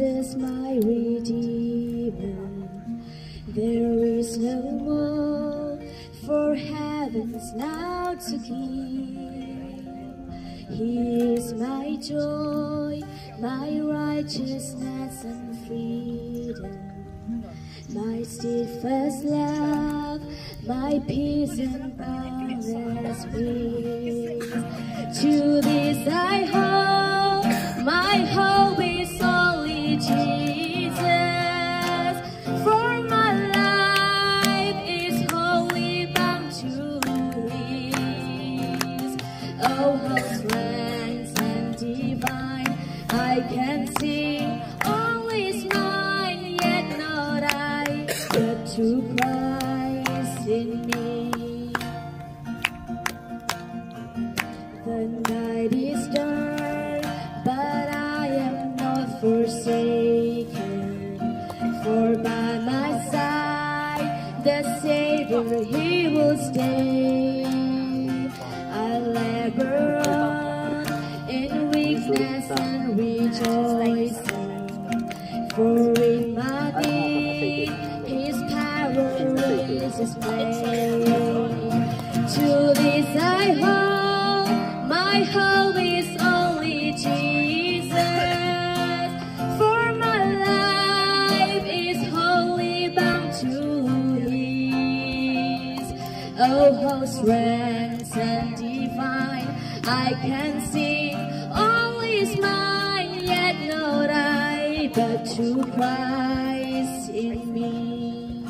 Jesus, my Redeemer. There is no more for heavens now to give. He is my joy, my righteousness and freedom, my steadfast love, my peace and boundless peace. To this I hope, my hope is only Jesus. For my life is wholly bound to His. Oh, how strange and divine, I can sing, all is mine, yet not I, but to Christ in me. The night is dark, but I am not forsaken. For by my side, the Savior, He will stay. I'll labor on in weakness and rejoicing. For in my need, His power is displayed. To this I hope, my hope is only Jesus. For my life is wholly bound to His. Oh, how strange and divine, I can sing, all is mine, yet not I, but to Christ in me.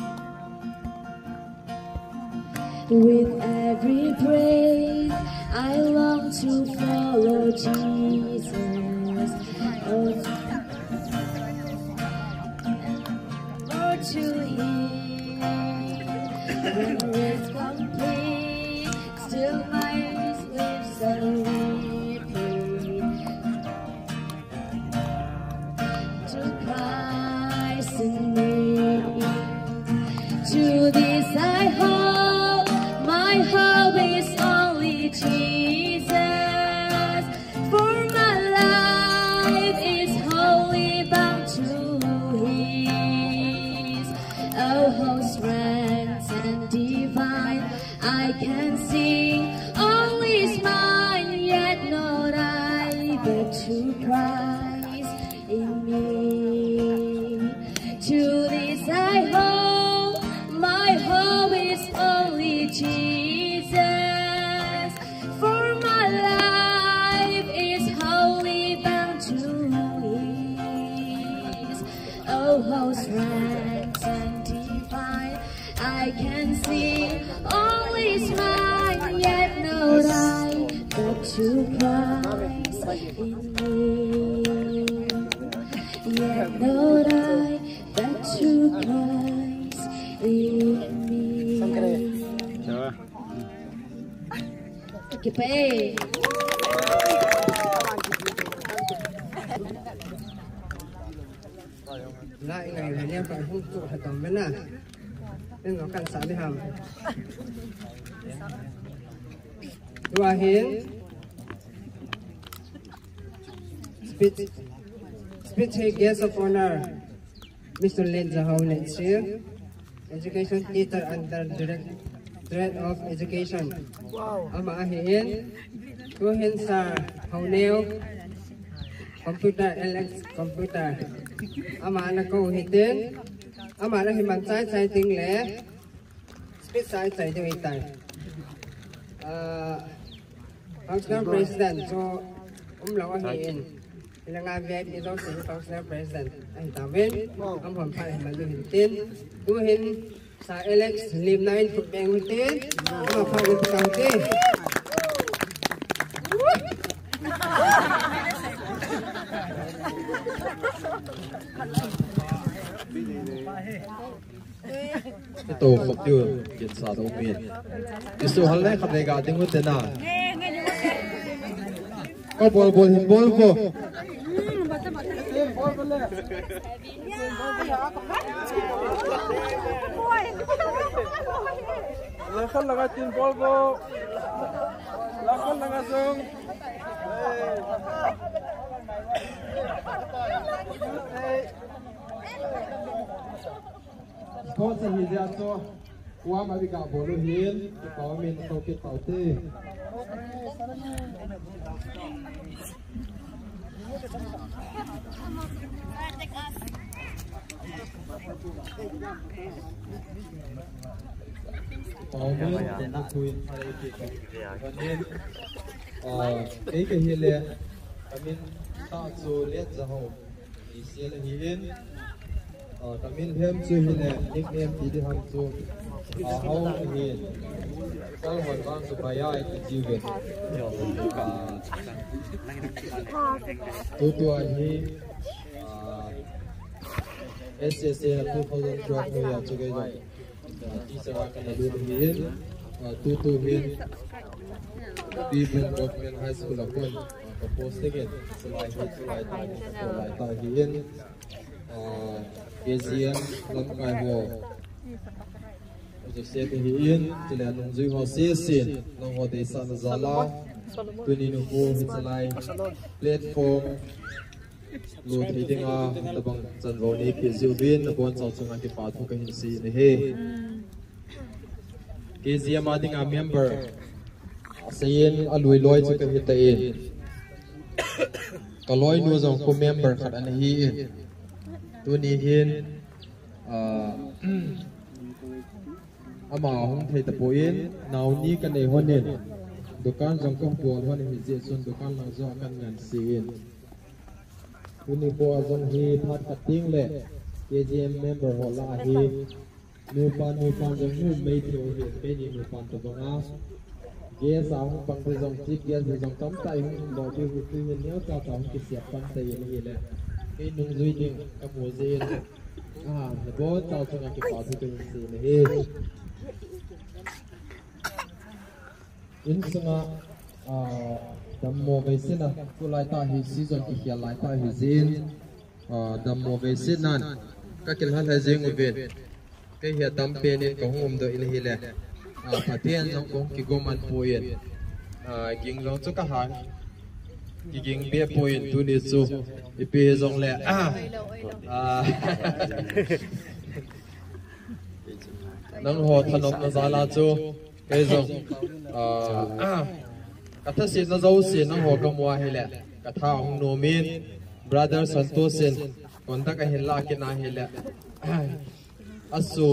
With every breath, I long to follow Jesus. Oh, more to Him. When it's complete, still my lips are weeping. To Christ in me. To this I hope, my hope is only Jesus. For my life is wholly bound to His. Oh, how strange and divine, I can sing, all is mine, yet not I, but to Christ in me. To this I hope, my hope is only Jesus. For my life is wholly bound to His. Oh, how strange and divine, I can sing, all is mine, yet not I, but to Christ in me. Yet not I, but to Christ in me. Okay.
Lại ngày là đeo phải không tụ hạt tổng bên nào nên nó cần sáng đi hầm Tua Hiến speech guest of honor Mr. Lin Zahou Lensir, education teacher under Directorate of Education. Ama ahiin Tuhin sa Hauneo computer LX computer. Ama na ko hitin. Ama na himan sai ting le. Speech sai ting itai. Functional President so law ahiin. Ilang VIP ito si Functional President ay tawin. Ang pampay maluhin tin. Tuhin sa LX lim 9 putbeng hitin. Ama pa rin pagkante.
Ito khop yu kin sa do pin isu hal lai khap le ga ding hu tena ko bol hin bol ko la khal laga tin bol ko la khal laga sung Sport sa hizya so wa ma bi ka bolu hin ka min to ki tau te cái hi le kamin ta chu let za ho isial hi in kamin hem chu hi le nickname ti di ham chu how hi kal hon bang su baya ti jiwe tu hi SSA 2012 में आ चुके हैं तीसरा का नदूर हिन तू हिन People Government High School upon posting it selain tahiin KZM lamkai ho जो से हिन चले नंजु हो सेसिन नंग हो देसा नजाला तुनी नुको हिचलाई platform lu thấy tiếng tập bằng dần vào đi phía diệu viên là bọn cháu trong cái phá thu cái hình gì này he cái gì mà tiếng member saying alui loi cho cái hiện tại cái loi nuôi dòng của member khác anh hi tu ni hiền ama không thấy tập bồi nào ni cái này hơn nên dukan dòng công buồn hơn thì dễ xuân dukan là do căn ngàn xin Unipo azon hi phat cutting le KGM member hola hi nupan jong nu mei theu hi pe ni nupan to banga ge sang pang pe jong chip ge jong tam tai hung bo ti hu ti ni ka ta hung ki siap pan tai ni le ke nung zui ding ka mo zen ne bo ta chung ki pa thu tin si ne he in sunga Dammo vesina kulai ta hi season ki khia lai ta hi zin dammo vesinan ka kel hal hazing uben ke hi dam pe ni ko hum do in hi le pathian jong kong ki goman poin ging long chu ka han ki ging be poin tu ni chu ipe jong le nang ho thanok na zala chu ke jong Kata si na zau si nang ho kamwa hele katha hong nomin brother Santosin kontak a hilla kina hele asu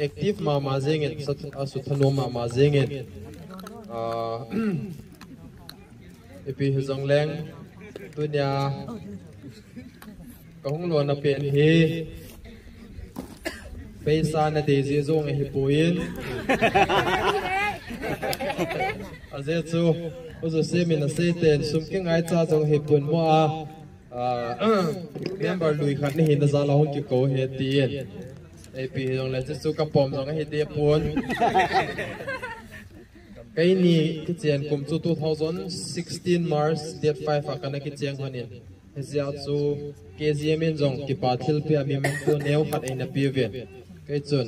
active mama zengin asu thano mama zengin epi huzong leng tunya kahong lo na pen hi peisa na de ji zong hi poin aze chu uzo semi na se ten sum ke ngai cha jong he pun mo member lui khat ni hin da zala hon ki ko he tien ap jong le chu ka pom jong he te pun kai ni ki chen kum chu 2016 March date 5 a kana ki cheng hanin he zia chu KGM en jong ki pa thil pe mi men ko neu khat aina pi ven kai chun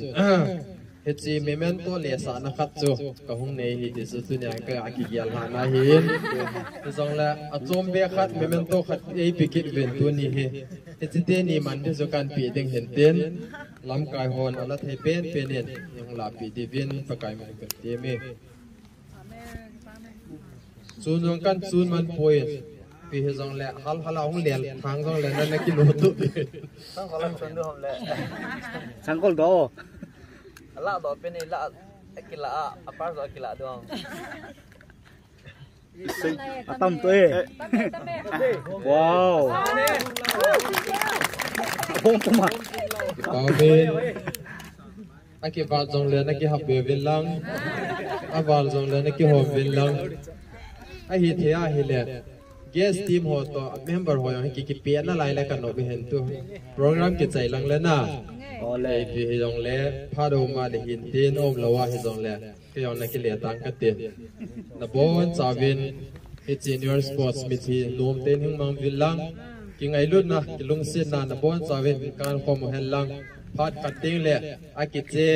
Heci memento lesa na khat chu ka hung nei hi tisu tunya ka aki gyal ha na hin zong la achom be khat memento khat ei pikit ven tu ni he heci te ni man de zo kan pi ding hen ten lam kai hon ala thei pen penen yang la pi di vin pakai man ka te me chun jong kan chun man point pi he zong la hal hala hung lel thang jong la na ki no tu
sang kalam chun do hom le
sangkol do
la do pe ni la akila apar do akila doang
atam toe wow bông tama
Pawin aki ba jong le na ki hab be vin lang awal jong le na ki hom vin lang a hi thea hi le guest team ho to member ho yang ki pe na lai la kan no be hen tu program ki chai lang le na ole pi jong le pha do ma de hin tin om lawa hi jong le ke yon na ki le tang ka te na bon chawin hi senior sports mi thi nom ten hing mang vil lang ki ngai lut na ki lung sin na na bon chawin kan khom hen lang phat ka ting le a ki che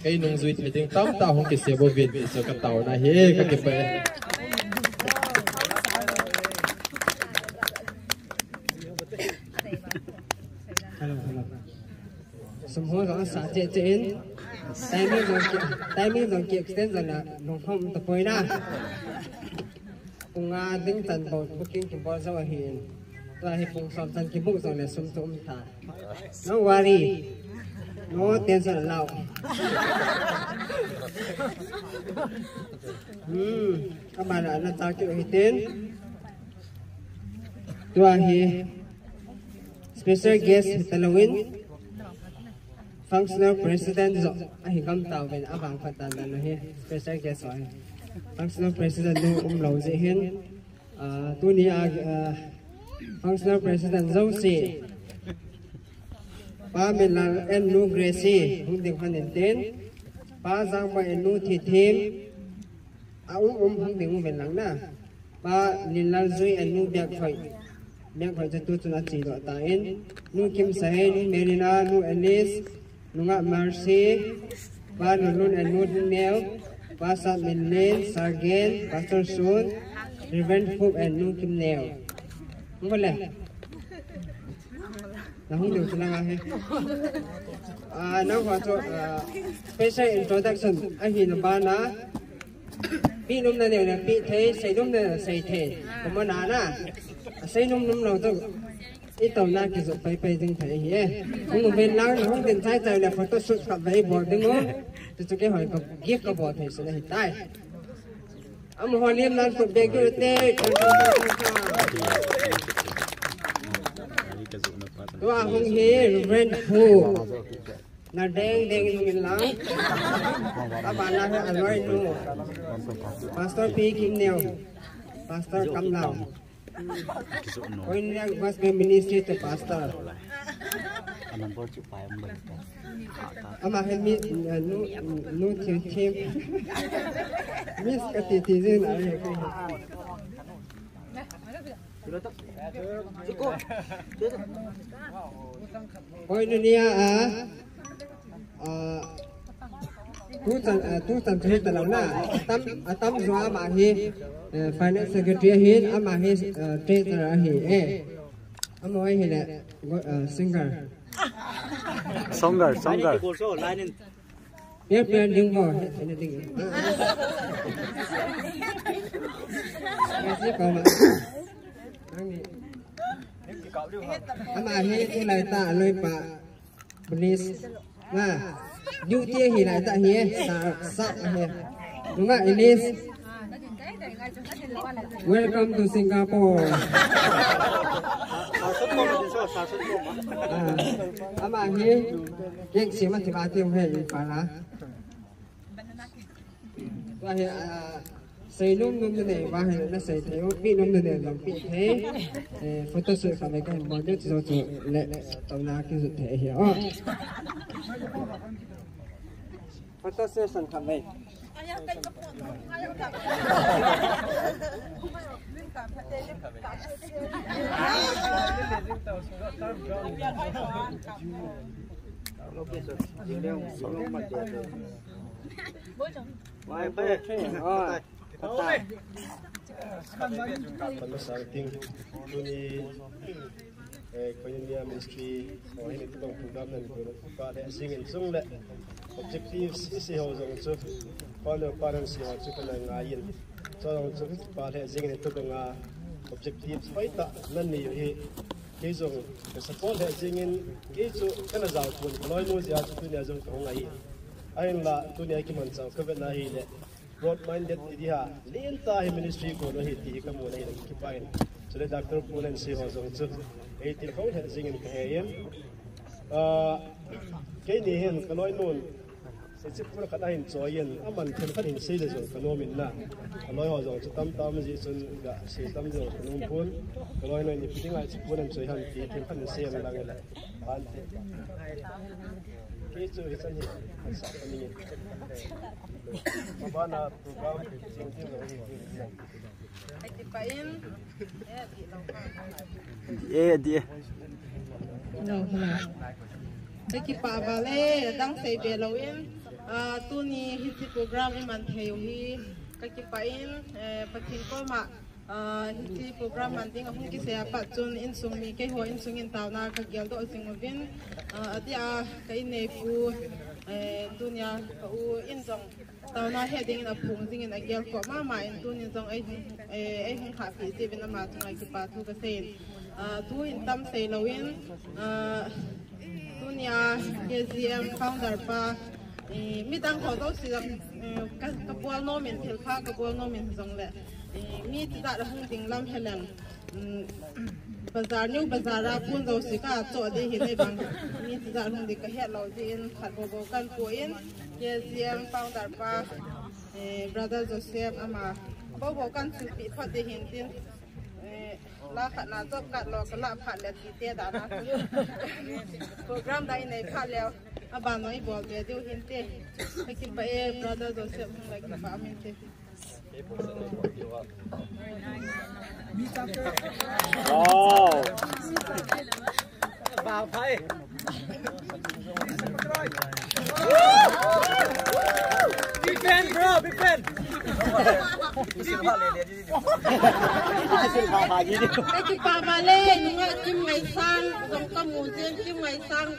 cái nung duy thì tiếng tao tao không kịp xe bô việt vì sợ cái tàu na hé cái kịp vậy
sum ho ga sa che che in timing dong ki extend la long hom ta poi na punga ding tan bo booking ki bo za hin ta hi pung som tan ki book zong le sum tum ta no worry no tension lao các bạn đã là tao chịu tên tua hi special guest Halloween functional president zo hi kam tao ben abang phatan dan hi special guest rồi functional president nu lo je hin tu ni functional president zo si pa min la en nu gracie hung ding han ten pa jang ba en nu thi thêm hung ding ben lang na pa lin la zui en nu biak phai cha tu chuna chi do ta en nu kim sahe nu merina nu alice nu nga mercy pa nu en nu nel pa sa min len sargen pastor sun reverend hope en nu kim nel ngole na hung ding chuna nga he now for special introduction ahi na ba na pi num na ne pi thei sei num na sei thei ko na na sei num lo to i to na ki zo pai pai ding thei he hung ben lang hung den sai sai la photo shoot ka vai bo ding o tu ke hoi ko gift ka bo thei se na hi tai am ho lim nan ko be ge te tua hung he reverend hu na deng min lang các bạn là aloi nu pastor pi kim neo pastor kam lao when was be ministry to pastor ama he mi nu thêm miss ka ti zin ai he oi dunia tu tan thế ta lâu na tam doa mà hi finance secretary hi ama hi treasurer hi amoi hi le singer biết ding bo anything cái có mà ama hi cái này ta lôi pa police na yu tia hi lại ta hi sa hi đúng không Elise welcome to Singapore ama hi cái gì mà thì ba tiêu hay phải là và hi xây nung như này và hi nó xây theo bị nung như này làm bị thế photo shoot phải cái bao nhiêu cho lệ tàu na cái gì thế hiểu photo session kami.
Ministry or any program and but singing sung le objectives is ho jong chu follow parents ho chu kana ngayin so jong chu pa the singing to nga objectives faita nan ni hi ke jong support the singing ke chu kana jaw kun loi no ja chu ne jong ko ngai ain la tu ne ki man chaw ka na hi le broad minded idea len ta hi ministry ko no hi ti ka mo nei ki pain so le Dr. Pulen si ho jong chu ei til khong the singing ka hem cái này hiện cái nói luôn sẽ chụp nó cái này cho yên à mình thêm cái hình xây rồi cái nói mình là cái nói họ rồi chụp tâm gì xuân đã xây tâm rồi cái nói phun cái nói này thì tiếng lại chụp phun em chơi hàng thì thêm cái hình xây mình đang cái này bạn cái chơi cái gì cái sao cái này mà bạn là program chương trình rồi thì
đi
cái bà bà lê đang xây về lâu em tu ni hit program em ăn theo hi cái bà in phát triển có mà Hiti program hunting ahun ki saya pat chun in sung mi ke ho in sung in taw na ka gyal do sing ovin adia kai nei pu dunia u in jong taw na heading na phung jing in agyal ko ma in tun in jong ai hung kha pi ti bin ma chung ai ki pa thu ka sein tu in tam sei lowin dunia KZM founder pa mi dang kho do si ka bual no min thil kha ka bual no min jong le mi tidak ada hung lam helen bazar new bazara pun do sika cho de hi nei bang mi tidak hung de ka he lo din khat bo kan ko in KZM founder pa brother Joseph ama bo kan su pi phat de hin tin la khat na job kat lo ka la phat le ti te da na program dai nei phat leo aba noi bol de du hin te ki pa brother Joseph hung like pa min te
Wow. Vào thay. Big fan bro, big fan.
Cái chụp bà lê, những cái chim ngày sang, giống các mùa riêng chim ngày sang.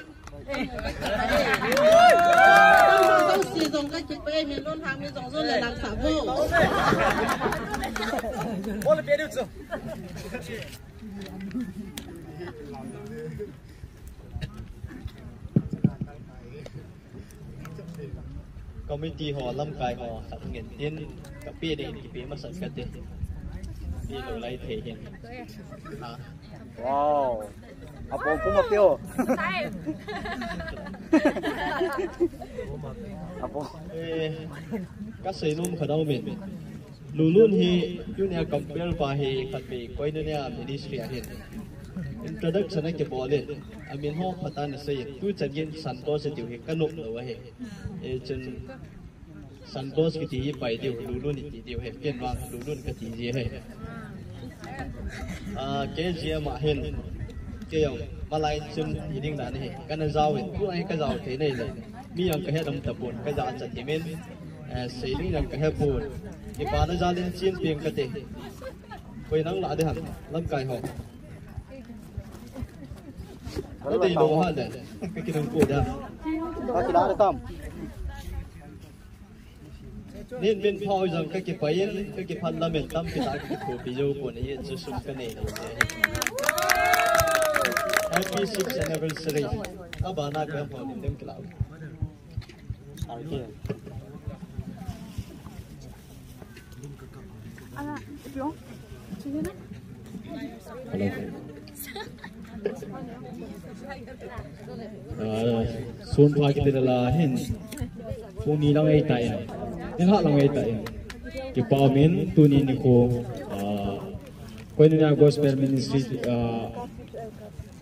Không xì giống cái chụp em mình luôn hàng mình giống rồi là làm xả vô.
Ô là biết được chưa?
Committee họ lâm cài họ sẵn nghiên tiên các bia điện thì bia mà sẵn cái gì bia đồ lấy thể hiện
Wow. Apa cũng một tiêu. Apa?
Các xây luôn khởi đầu mình luôn luôn hi junior compare và hi phát bị quay nữa nha ministry hiện introduction này cái bộ lên amin ho phatan là xây tu chân yên Santos sẽ điều hiện các nộp rồi hệ chân Santos cái gì bài điều luôn luôn thì điều hệ kiên vang luôn luôn cái gì hệ cái gì mà hiện cái ông Malay chân gì đinh đàn này cái nó giàu ấy tu anh cái giàu thế này này mi yang cái hệ đồng tập buồn cái giàu chặt thì men xây đinh yang cái hệ buồn cái bà nó ra lên chiên tiền cái gì quay nắng lại đi hẳn lâm cài họ nó đầy đủ hơn đấy cái đồng cổ ra
Cái đó được không?
nên bên phơi rằng cái phải cái phần là mình tâm cái cái cổ ví dụ của này chỉ sung cái này Happy 6th anniversary abana cái họ mình đem cái lão Sun pha kita adalah hen puni lang ay tayo, hen hak lang ay tayo. Kipamin tuni ni ko, kau ni na gospel ministry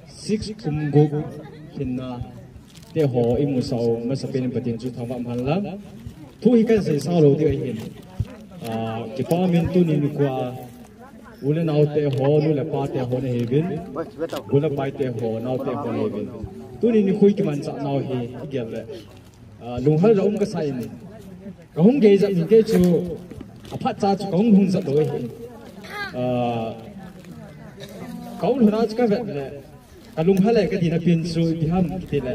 6 kumguk hinna te ho imu sao masapin patin ju thama manla thu hi kan sai sao lo ti hin kipamin tuni ni ko ule nau te ho nu le pa te ho ne hevin ule pai te ho nau te ho ne hevin tuni ni khui ki man sa nau hi gel le lung hal rom ka sai ni ka hung ge jam ge chu aphat cha chu kong hung sa do hi kau lu na ka vet le ka lung hal le ka dina pin su bi ham ki le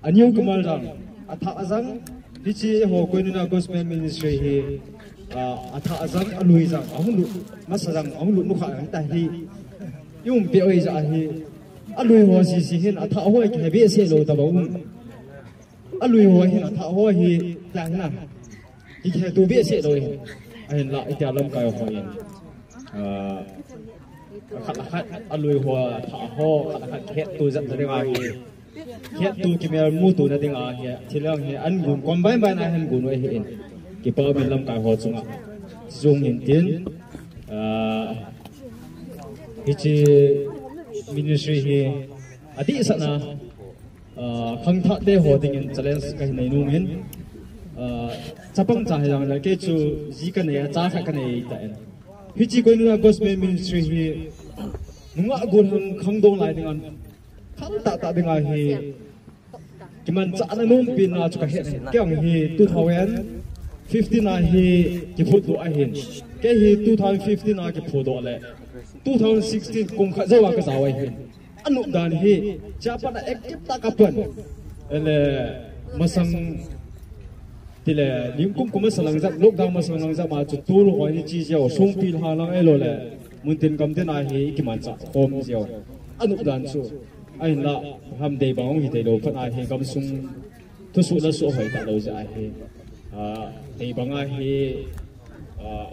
anyu kumal rang atha azang di chi ho ko ni na gospel ministry hi atha azang alui jang ahun lu masarang ahun lu nu kha ta hi yung pe oi ja hi alui ho si hin atha ho ke be se lo ta ba alui ho hin atha ho hi tang na ki ke tu be se lo hi ai la i ta lam ka ho yin khat khat alui ho atha ho khat khat ke tu zat de ma hi ke tu ki me mu tu na ding a hi thilang hi an gun kom bai bai na han gun oi hi in ki pa min lam ka ho chunga zung hin tin hichi ministry hi adi sana khang tha de ho ding in challenge ka nei nu min chapang cha yang la ke chu ji ka ne cha kha ka nei ta en hichi ko nu gospel ministry hi nunga gun khang dong lai ding an khang ta ding a hi ki man cha na num pin na chu ka he kyang hi 2000
2015 na hi ki photo a hin ke hi 2015 na ki photo le 2016 kum kha zawa ka zawa hin anu dan hi chapa na active ta kapan ele masang tile limkum kum salang jak lockdown masalang jak ma chu tur ho ni chi jaw song pil ha lang elo le muntin kam te na hi ki man cha hom jaw anu dan chu ai la ham dei bang hi te lo phat ai hi kam sung tu su la su hoi ta lo ja hi dei bang ai hi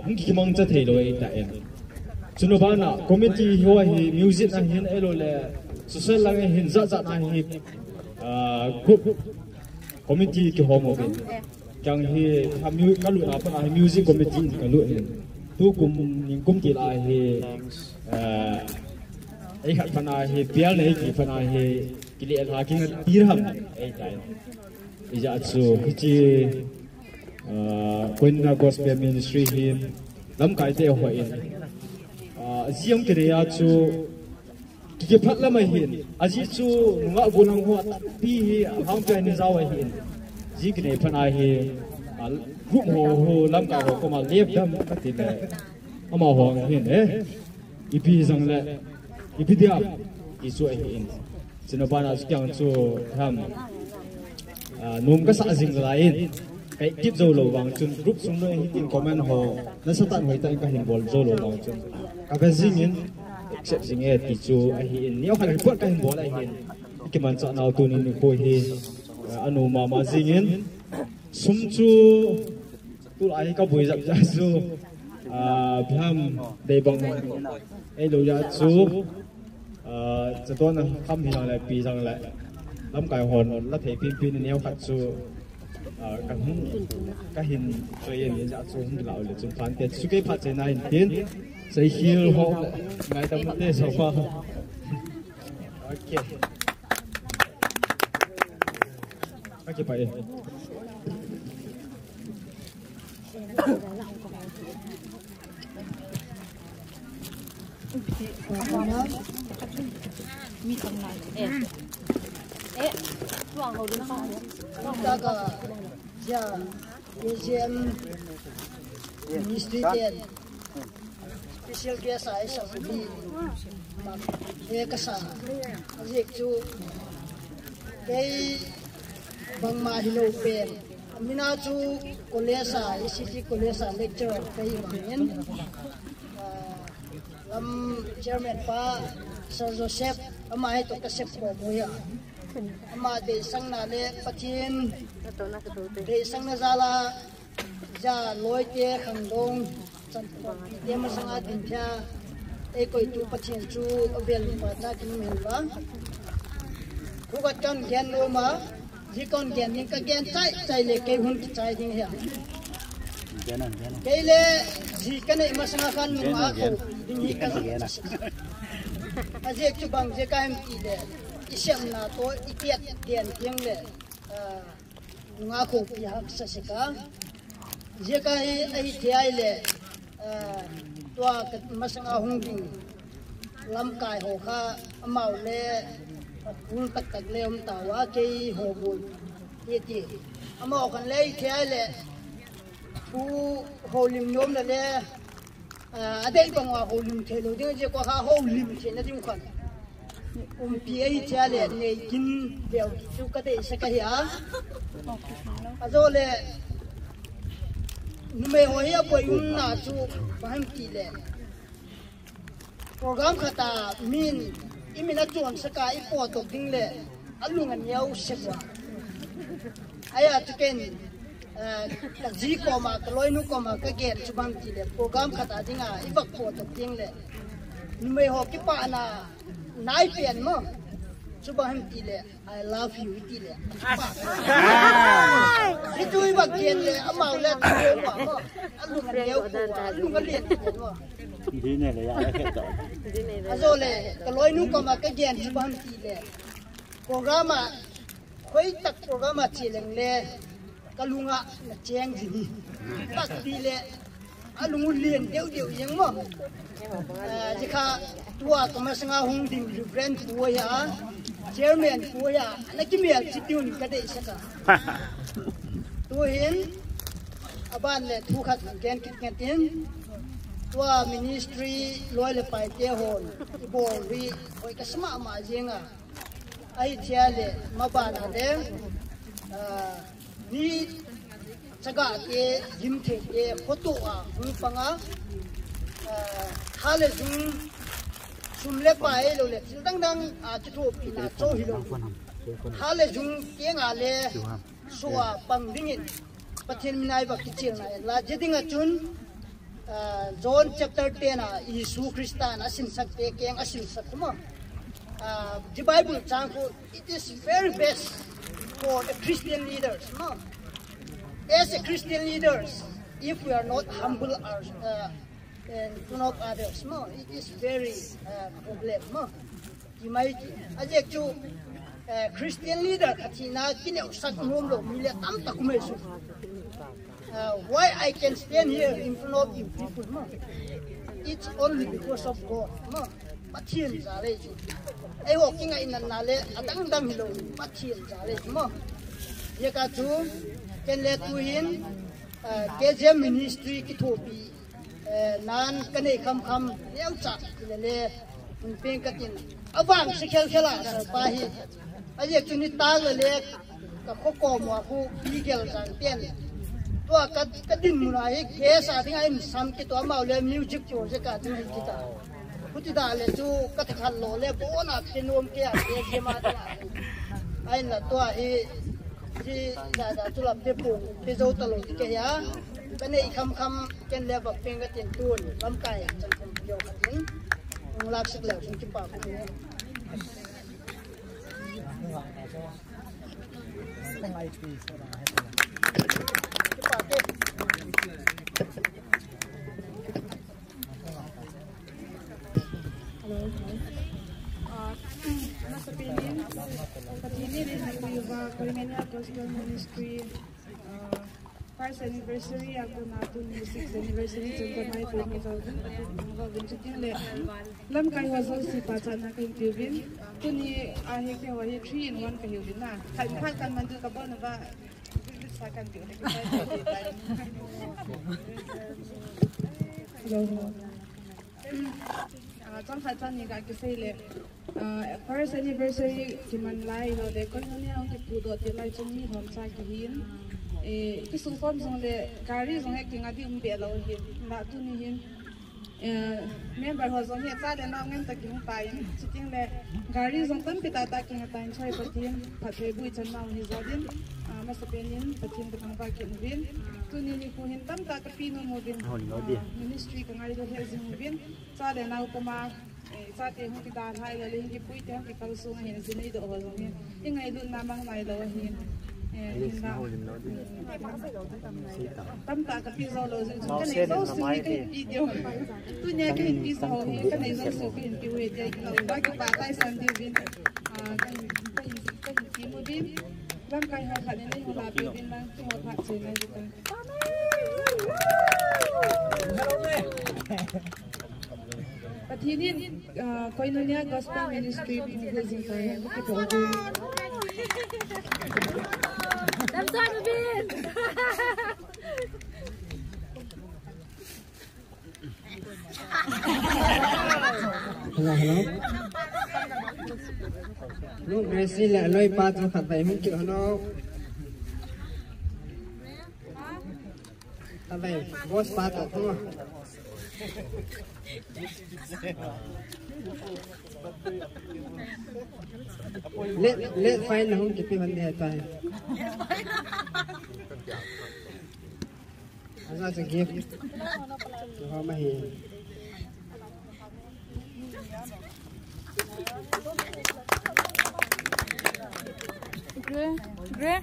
hung ki mang cha thei lo ai ta en chuno ba na committee ho hi music na hin elo le social lang hin za za na hi group committee ki hom ho chang hi tham yu ka lu na pa ai music committee ka lu hin tu kum ning kum ki la hi ai khat phana hi pial nei ki phana hi ki le la ki dirham ai tai ija chu hi Koina Gospel Ministry hin lam kai te ho in ziam ke ya chu ki phat la mai hin aji chu nga bulang ho pi hi hang pe ni zaw hin ji ke nei phana hi group ho lam ka ho ko ma lep dam ka ti le ama ho hin ipi zang le ipi dia ki so hin sino ba na kyang chu tham nom ka sa jing lain kai tip zo lo wang chun group sung no hi tin comment ho na sa tan hoi tan ka hin bol zo lo wang chun ka ba jing in except jing e ti chu a hi in niaw khan pot ka hin bol a hin ki man cha naw tu ni ko hi anu ma ma jing in sum chu tu ai ka boi jap ja chu bham de bang ai lo ya chu cha to na kham hi la pi jang la lam kai hon la thei pin pin niaw khat chu ka hin chơi em ja chu hin lao le chun phan te su ke phat che na hin tin sei hil ho ngai tam te so fa okay pai
mi tông này Hoàng hậu đứng sau
ta cả ja museum ministry ten special guest ai sa di e ka sa ajek chu dei bang ma hilo pen mina chu college ICT college lecturer kai manen lam chairman pa Sir Joseph amai to ka sep ko moya ama de sang na le pathin de sang na zala ja loi te khang dong chan te ma sang a din thia e koi tu pathin chu abel pa na kin mel ba ku gat kan gen no ma ji kon gen ning ka gen chai le ke hun ki chai ding ya ke le ji kan e ma sang khan mi ma ko ding hi kan aje chu bang je ka em ti de isem na to ikiat tian tiang le nga ko pi hak sa sika je ka ai thiai le to masanga hung ding lam kai ho kha amau le pul tak tak le om ta wa ke ho bu ti amau kan le thiai le pu ho lim nyom le adei bang wa ho lim thelo ding je ko ha ho lim che na ding khan PA chale ne kin bel chu ka de sa ka ya azole nume ho ya ko yun na chu baham ki le program khata min imina chon sa ka ipo to ding le alungan yau sekwa aya chicken ji ko ma kloi nu ko ma ka get chu bang ki le program khata dinga ibak po to ding le nume ho ki pa na nai pen mo subaham tile I love you tile itu ibak ken le amau le ko wa mo alu ngal ko alu ngal le mo dine le ya ke to azole kaloi nu ko ma ka gen subaham tile programa khoi tak programa chileng le kalunga na cheng jini tak tile alu ngulien deu deu yang mo jika tua kemasanga hong ding reverend puya chairman puya nakimial situn kade saka tuhin aban le thu khat gen kit tin tua ministry loi le pai te hon bol ri oi ka sama ma jenga ai thia le ma ba na le ni chaga ke jim the ke photo a hu panga hale jung sum le pai lo le dang dang a chu pi na cho hi lo hale jung ke nga le suwa pang dingin pathin minai ba kichil na la jedinga chun John chapter 10 Isu Christan asin sakte keng asin sakuma the Bible changko it is very best for the Christian leaders no as a Christian leaders if we are not humble in front of others no it is very problem no you might aje chu Christian leader katina kine sak nom lo mile tam takumesu why I can stand here in front of you people no it's only because of God no pathian jale ju ai ho kinga inan nale adang dang hilo pathian jale mo ye ka chu ken le tu hin KJM ministry ki thopi nan kane kham kham leu cha le le peng katin awang se khel khela pa hi aje chu ni ta le ka ko ko mo ku bi gel jang ten tua kadin mulai kesa dengan ini sampai tu amal le music tu je kat kita dah le tu katakan lo le bona tenum ke ade jemaat ai na tua ji dah tu lap tepung pezo talo ke ya kane kham ken le bak penga ten tun lam kai chan kum yo katin ngulak sik le chung chipa ku
Nasa Pinin, Katini rin ang Kuyuba, Korimenia Gospel Ministry, first anniversary, ako nato ni 6th anniversary, Jumpa Mai 2020, lam kayo wazo si Pachana kay Kevin, kuni ahik niya wahi 3-in-1 kayo din na. Kan man doon ka ba na ba? Sakan kayo, trong thời gian này cái gì lệ first anniversary thì mình lại nó để con nó nhau thì phụ đồ thì lại trong như hôm sau cái hiến cái số phận trong lệ gari trong cái ngã đi bể lâu hiến đã tu ni hiến member họ trong hiện tại nó nghe ta kinh tài chỉ tiếng lệ gari trong tâm pita ta kinh tài chơi bát hiến phát huy bùi chân mau như gia đình mà sẽ bên hiến bát hiến được mang vào kiện hiến tu ni ni hiến tâm ta cái pin nó hiến ministry cái ngài đó hay dùng hiến cha để nào mà cha tiền không kita hai là lên cái bụi tiền cái câu số này là gì đó họ giống như cái ngày luôn nam mang này đâu hiền tâm ta cái pizza rồi cái này rau xương cái video tôi nhớ cái hình pizza này cái này rau xương cái hình tiêu cái ba cái bà tay sang tiêu viên cái hình mua viên làm cái họ khát nên họ làm tiêu viên mang cho họ khát chơi này But he did Koinonia Gospel Ministry in Korea.
Làm sao mà biết?
Hello. Lúc Gracie lại lôi ba cho khát vậy không chịu nó. Ta vậy, boss ba tao không? Let fine là không kịp cái vấn đề này. Ra sẽ gift cho họ mà hiểu.
Ghê.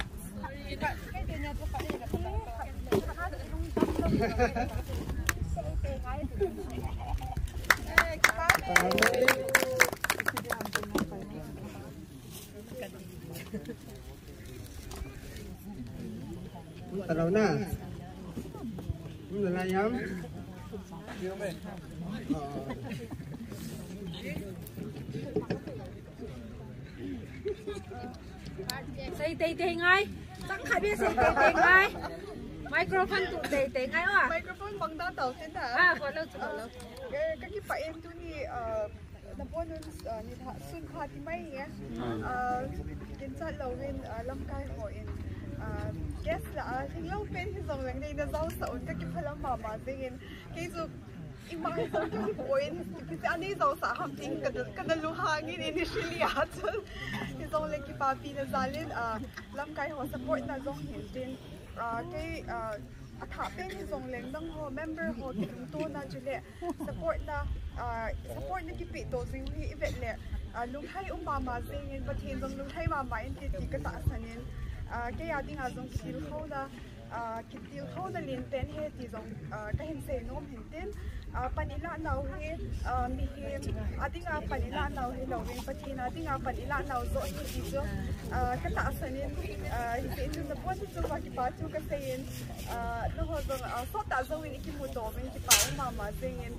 Tao na. Ini là yam.
Xây tây tây ngay. Chẳng khai biết xây tây tây ngay.
microphone tụ tệ ngay à
microphone bằng đó đầu tiên hả
khỏi lâu
cái phải em tu ni nằm buôn luôn ni thà xuân khát thì mấy nhé kiến sát lâu bên lâm cai hỏi guess là thì lâu bên thì dòng lần này nó giàu sầu cái phải làm mà tiền cái dù imagine cái point cái anh ấy giàu xã ham tiền cái lu hàng ini initially à chứ thì dòng lần cái papi nó ra lên lâm cai họ support là dòng hiện tiền cái thả bên thì dòng lần đang họ member họ thì chúng tôi là chỉ lệ support là cái bị tổ chức thì vậy lệ lúc hay mà riêng và thiên dòng lúc hay mà thì cái tạ sản nhân cái nhà đi dòng kill khâu là kill khâu là liên tên hết thì dòng cái hình xe nôm hình tên panila nào hết mi hem đi panila nào hết lâu bên và thiên đi panila nào rồi thì chứ cái tạ sản nhân hiện chúng ta muốn chúng ta cái bảo cái xe nó hồi dòng số tạ dòng cái một tổ bên cái bảo mà riêng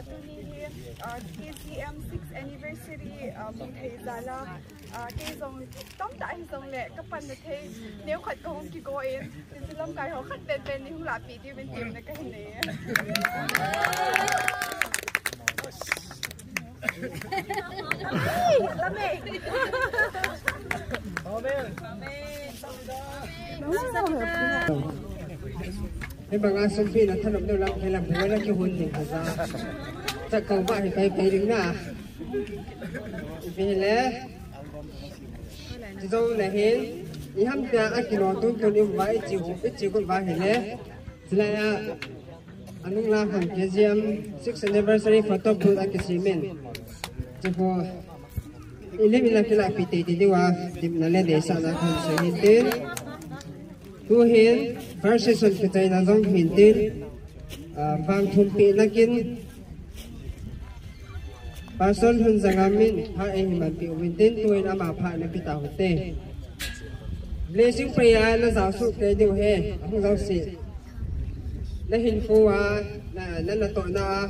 Tuni KCM 6th anniversary mình thấy ra là cái dòng tóm đại dòng lệ các bạn thấy nếu khách có không thì có em thì lâm cái họ khách bên bên không là bị đi bên tìm này cái hình này làm mẹ
cái bằng ăn xong phi là thân động đâu lắm hay làm cái là cái hồn thì ra chắc cầu bạn thì phải đứng nè vì lẽ chỉ dâu là hết ý hâm ta ăn cái nó tôi yêu vãi chịu con vãi hết lẽ chỉ là anh làm hàng cái gì 6th anniversary photo booth anh cái gì mình chỉ có ini mình làm cái lại piti thì đi qua tìm nó lên để sao nó không sẽ hiện tiền tu hiền first season cái tay là dòng hiện tiền vàng thùng pi là kín person hun rằng amin hai anh mà bị hiện tiền tôi đã bảo phải là cái tàu tê blessing prayer là giáo dục cái điều hè không giáo sĩ là hình phu là tội na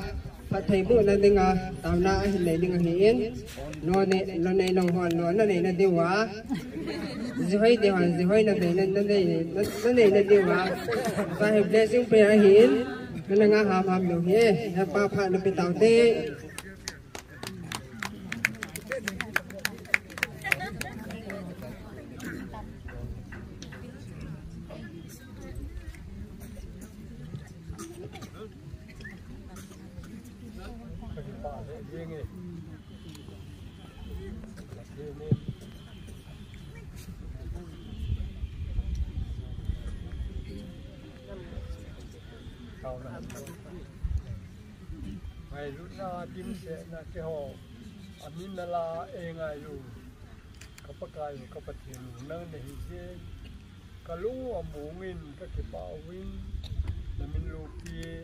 phát thầy bộ là đừng tàu na hình này đừng hiến nó này nó hoàn nó này là điều quá rồi điều hoàn rồi là này là điều quá và hình blessing prayer hiến nó là ngã hàm đồ he là ba phạt nó bị tàu tê
ngày lúc nào tim sẽ là cái hồ anh nhìn là em ai luôn các bác gái các bác thiền nâng để hiện cái lúc mà muốn in các cái bảo win là mình lưu kia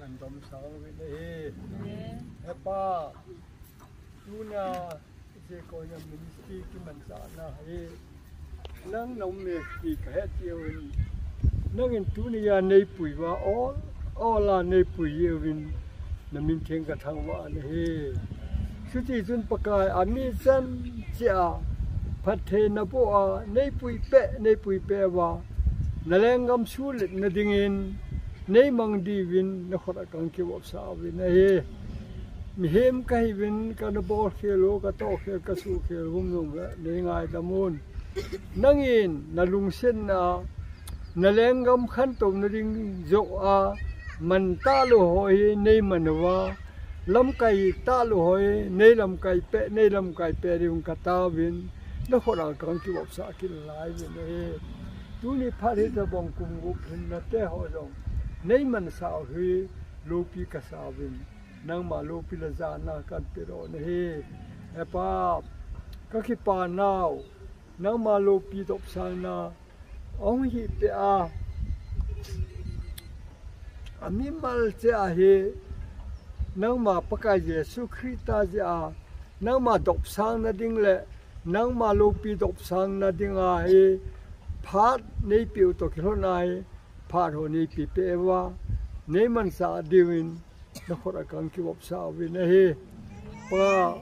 cần tóm sáng với đây hết ba chú na cái coi là mình đi cái mình sợ na hết nâng nông nghiệp thì cái hết chiều nâng in chú này này bụi và ó là này bụi nhiều vin là mình thiên cả thằng vợ này chú chỉ xuân bạc cái anh ấy dân cha phát hiện na bộ này bụi bẹ và na lên ngắm suốt na dingin này mang đi vin na khóa càng kêu bắp sao vin này mi hem cái vin cái na bò khelo cái to khelo cái su khelo hum nung này ngay damon nangin na lungsen na lên ngắm khăn tôm na ding dọc mình ta lu hồi nay mìnhว่าlâm cày ta lu hồi nay lâm cày pe đi một ta viên nó khó là con kêu bắp sa kia lại vậy này tu ni phát hiện ra bông cùng gục hình là té họ rồi nay mình sao huy lô pi cả sao viên nang mà lô pi là già na can pe rồi này pa các cái pa nào nang mà lô pi độc sang na ông hi pe ami mal cha he nang ma pakai Yesu Krista ja nang ma dop sang na ding le nang ma lo pi dop sang na ding a he phat nei piu to khlo nai phat ho nei pi pe wa nei man sa diwin na khora kang ki bop sa wi na he pa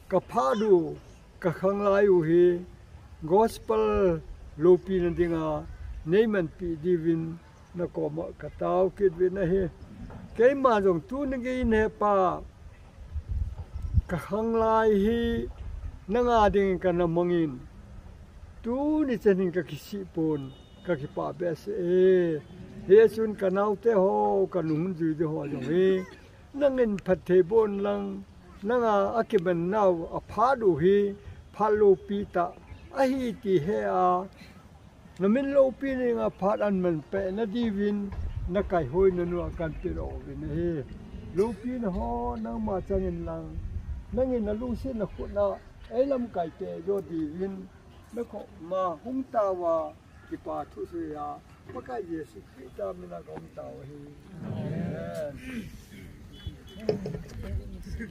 ka pha du ka khang lai u he gospel lo pi na ding a nei man pi diwin na ko ma katau kit vi na hi ke ma jong tu ni gi ne pa ka khang lai hi na nga ding ka na mangin tu ni chening ka kisi pon ka ki pa be se he sun ka nau te ho ka nung ju de ho jong hi nangin phathe bon lang nanga akiban nau a pha du hi phalo pi ta a hi ti he a namin lo pi ni nga phat an man pe na di win na kai hoi na nu kan pi ro win he lo pi na ho nang ma changin lang nangin na lu sin na khu na ai lam kai te yo di win na ko ma hung ta wa ki pa thu se ya pa ka yesu krista mi na ko ta wa hi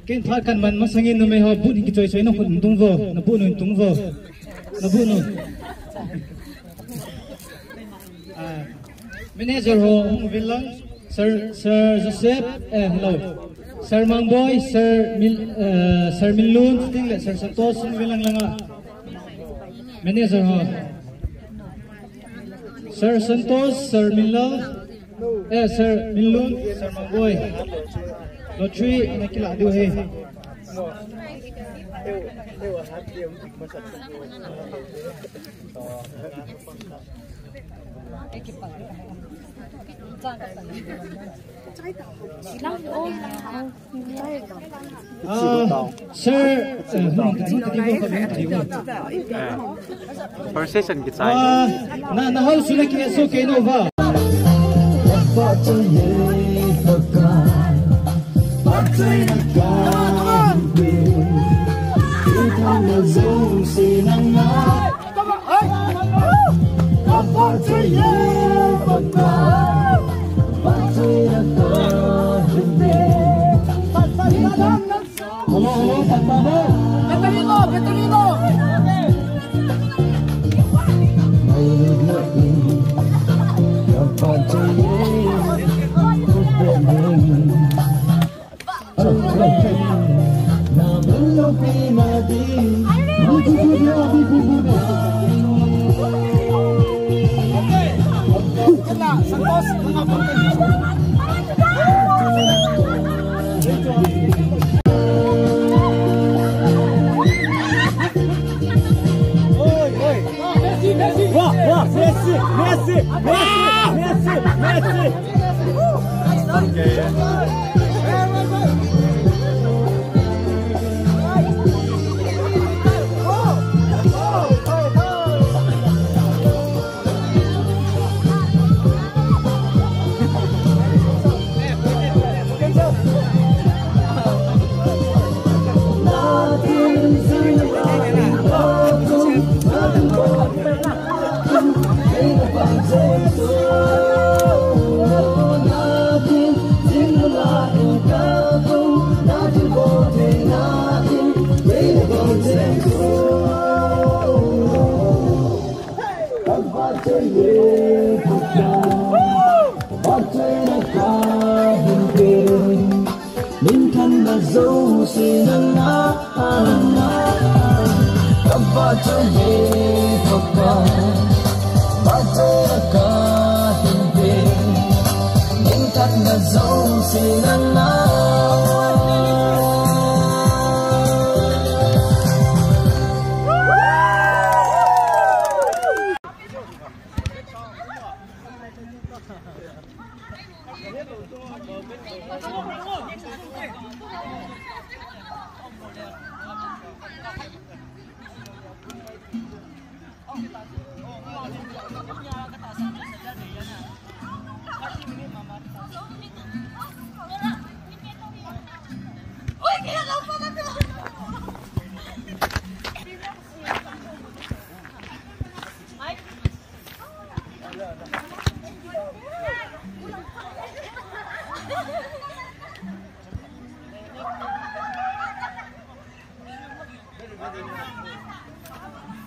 ken thar kan man masangin no me ho bu ni choi choi no khun tung vo na bu no tung vo na bu no manager ho vilang sir Joseph hello sir Mangboy sir Milun ting le sir Santos vilang langa manager ho sir Santos sir Milal sir Milun sir Mangboy lottery na kila adu he sir
Procession kita
na how sula ki so ke no va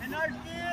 Penalty!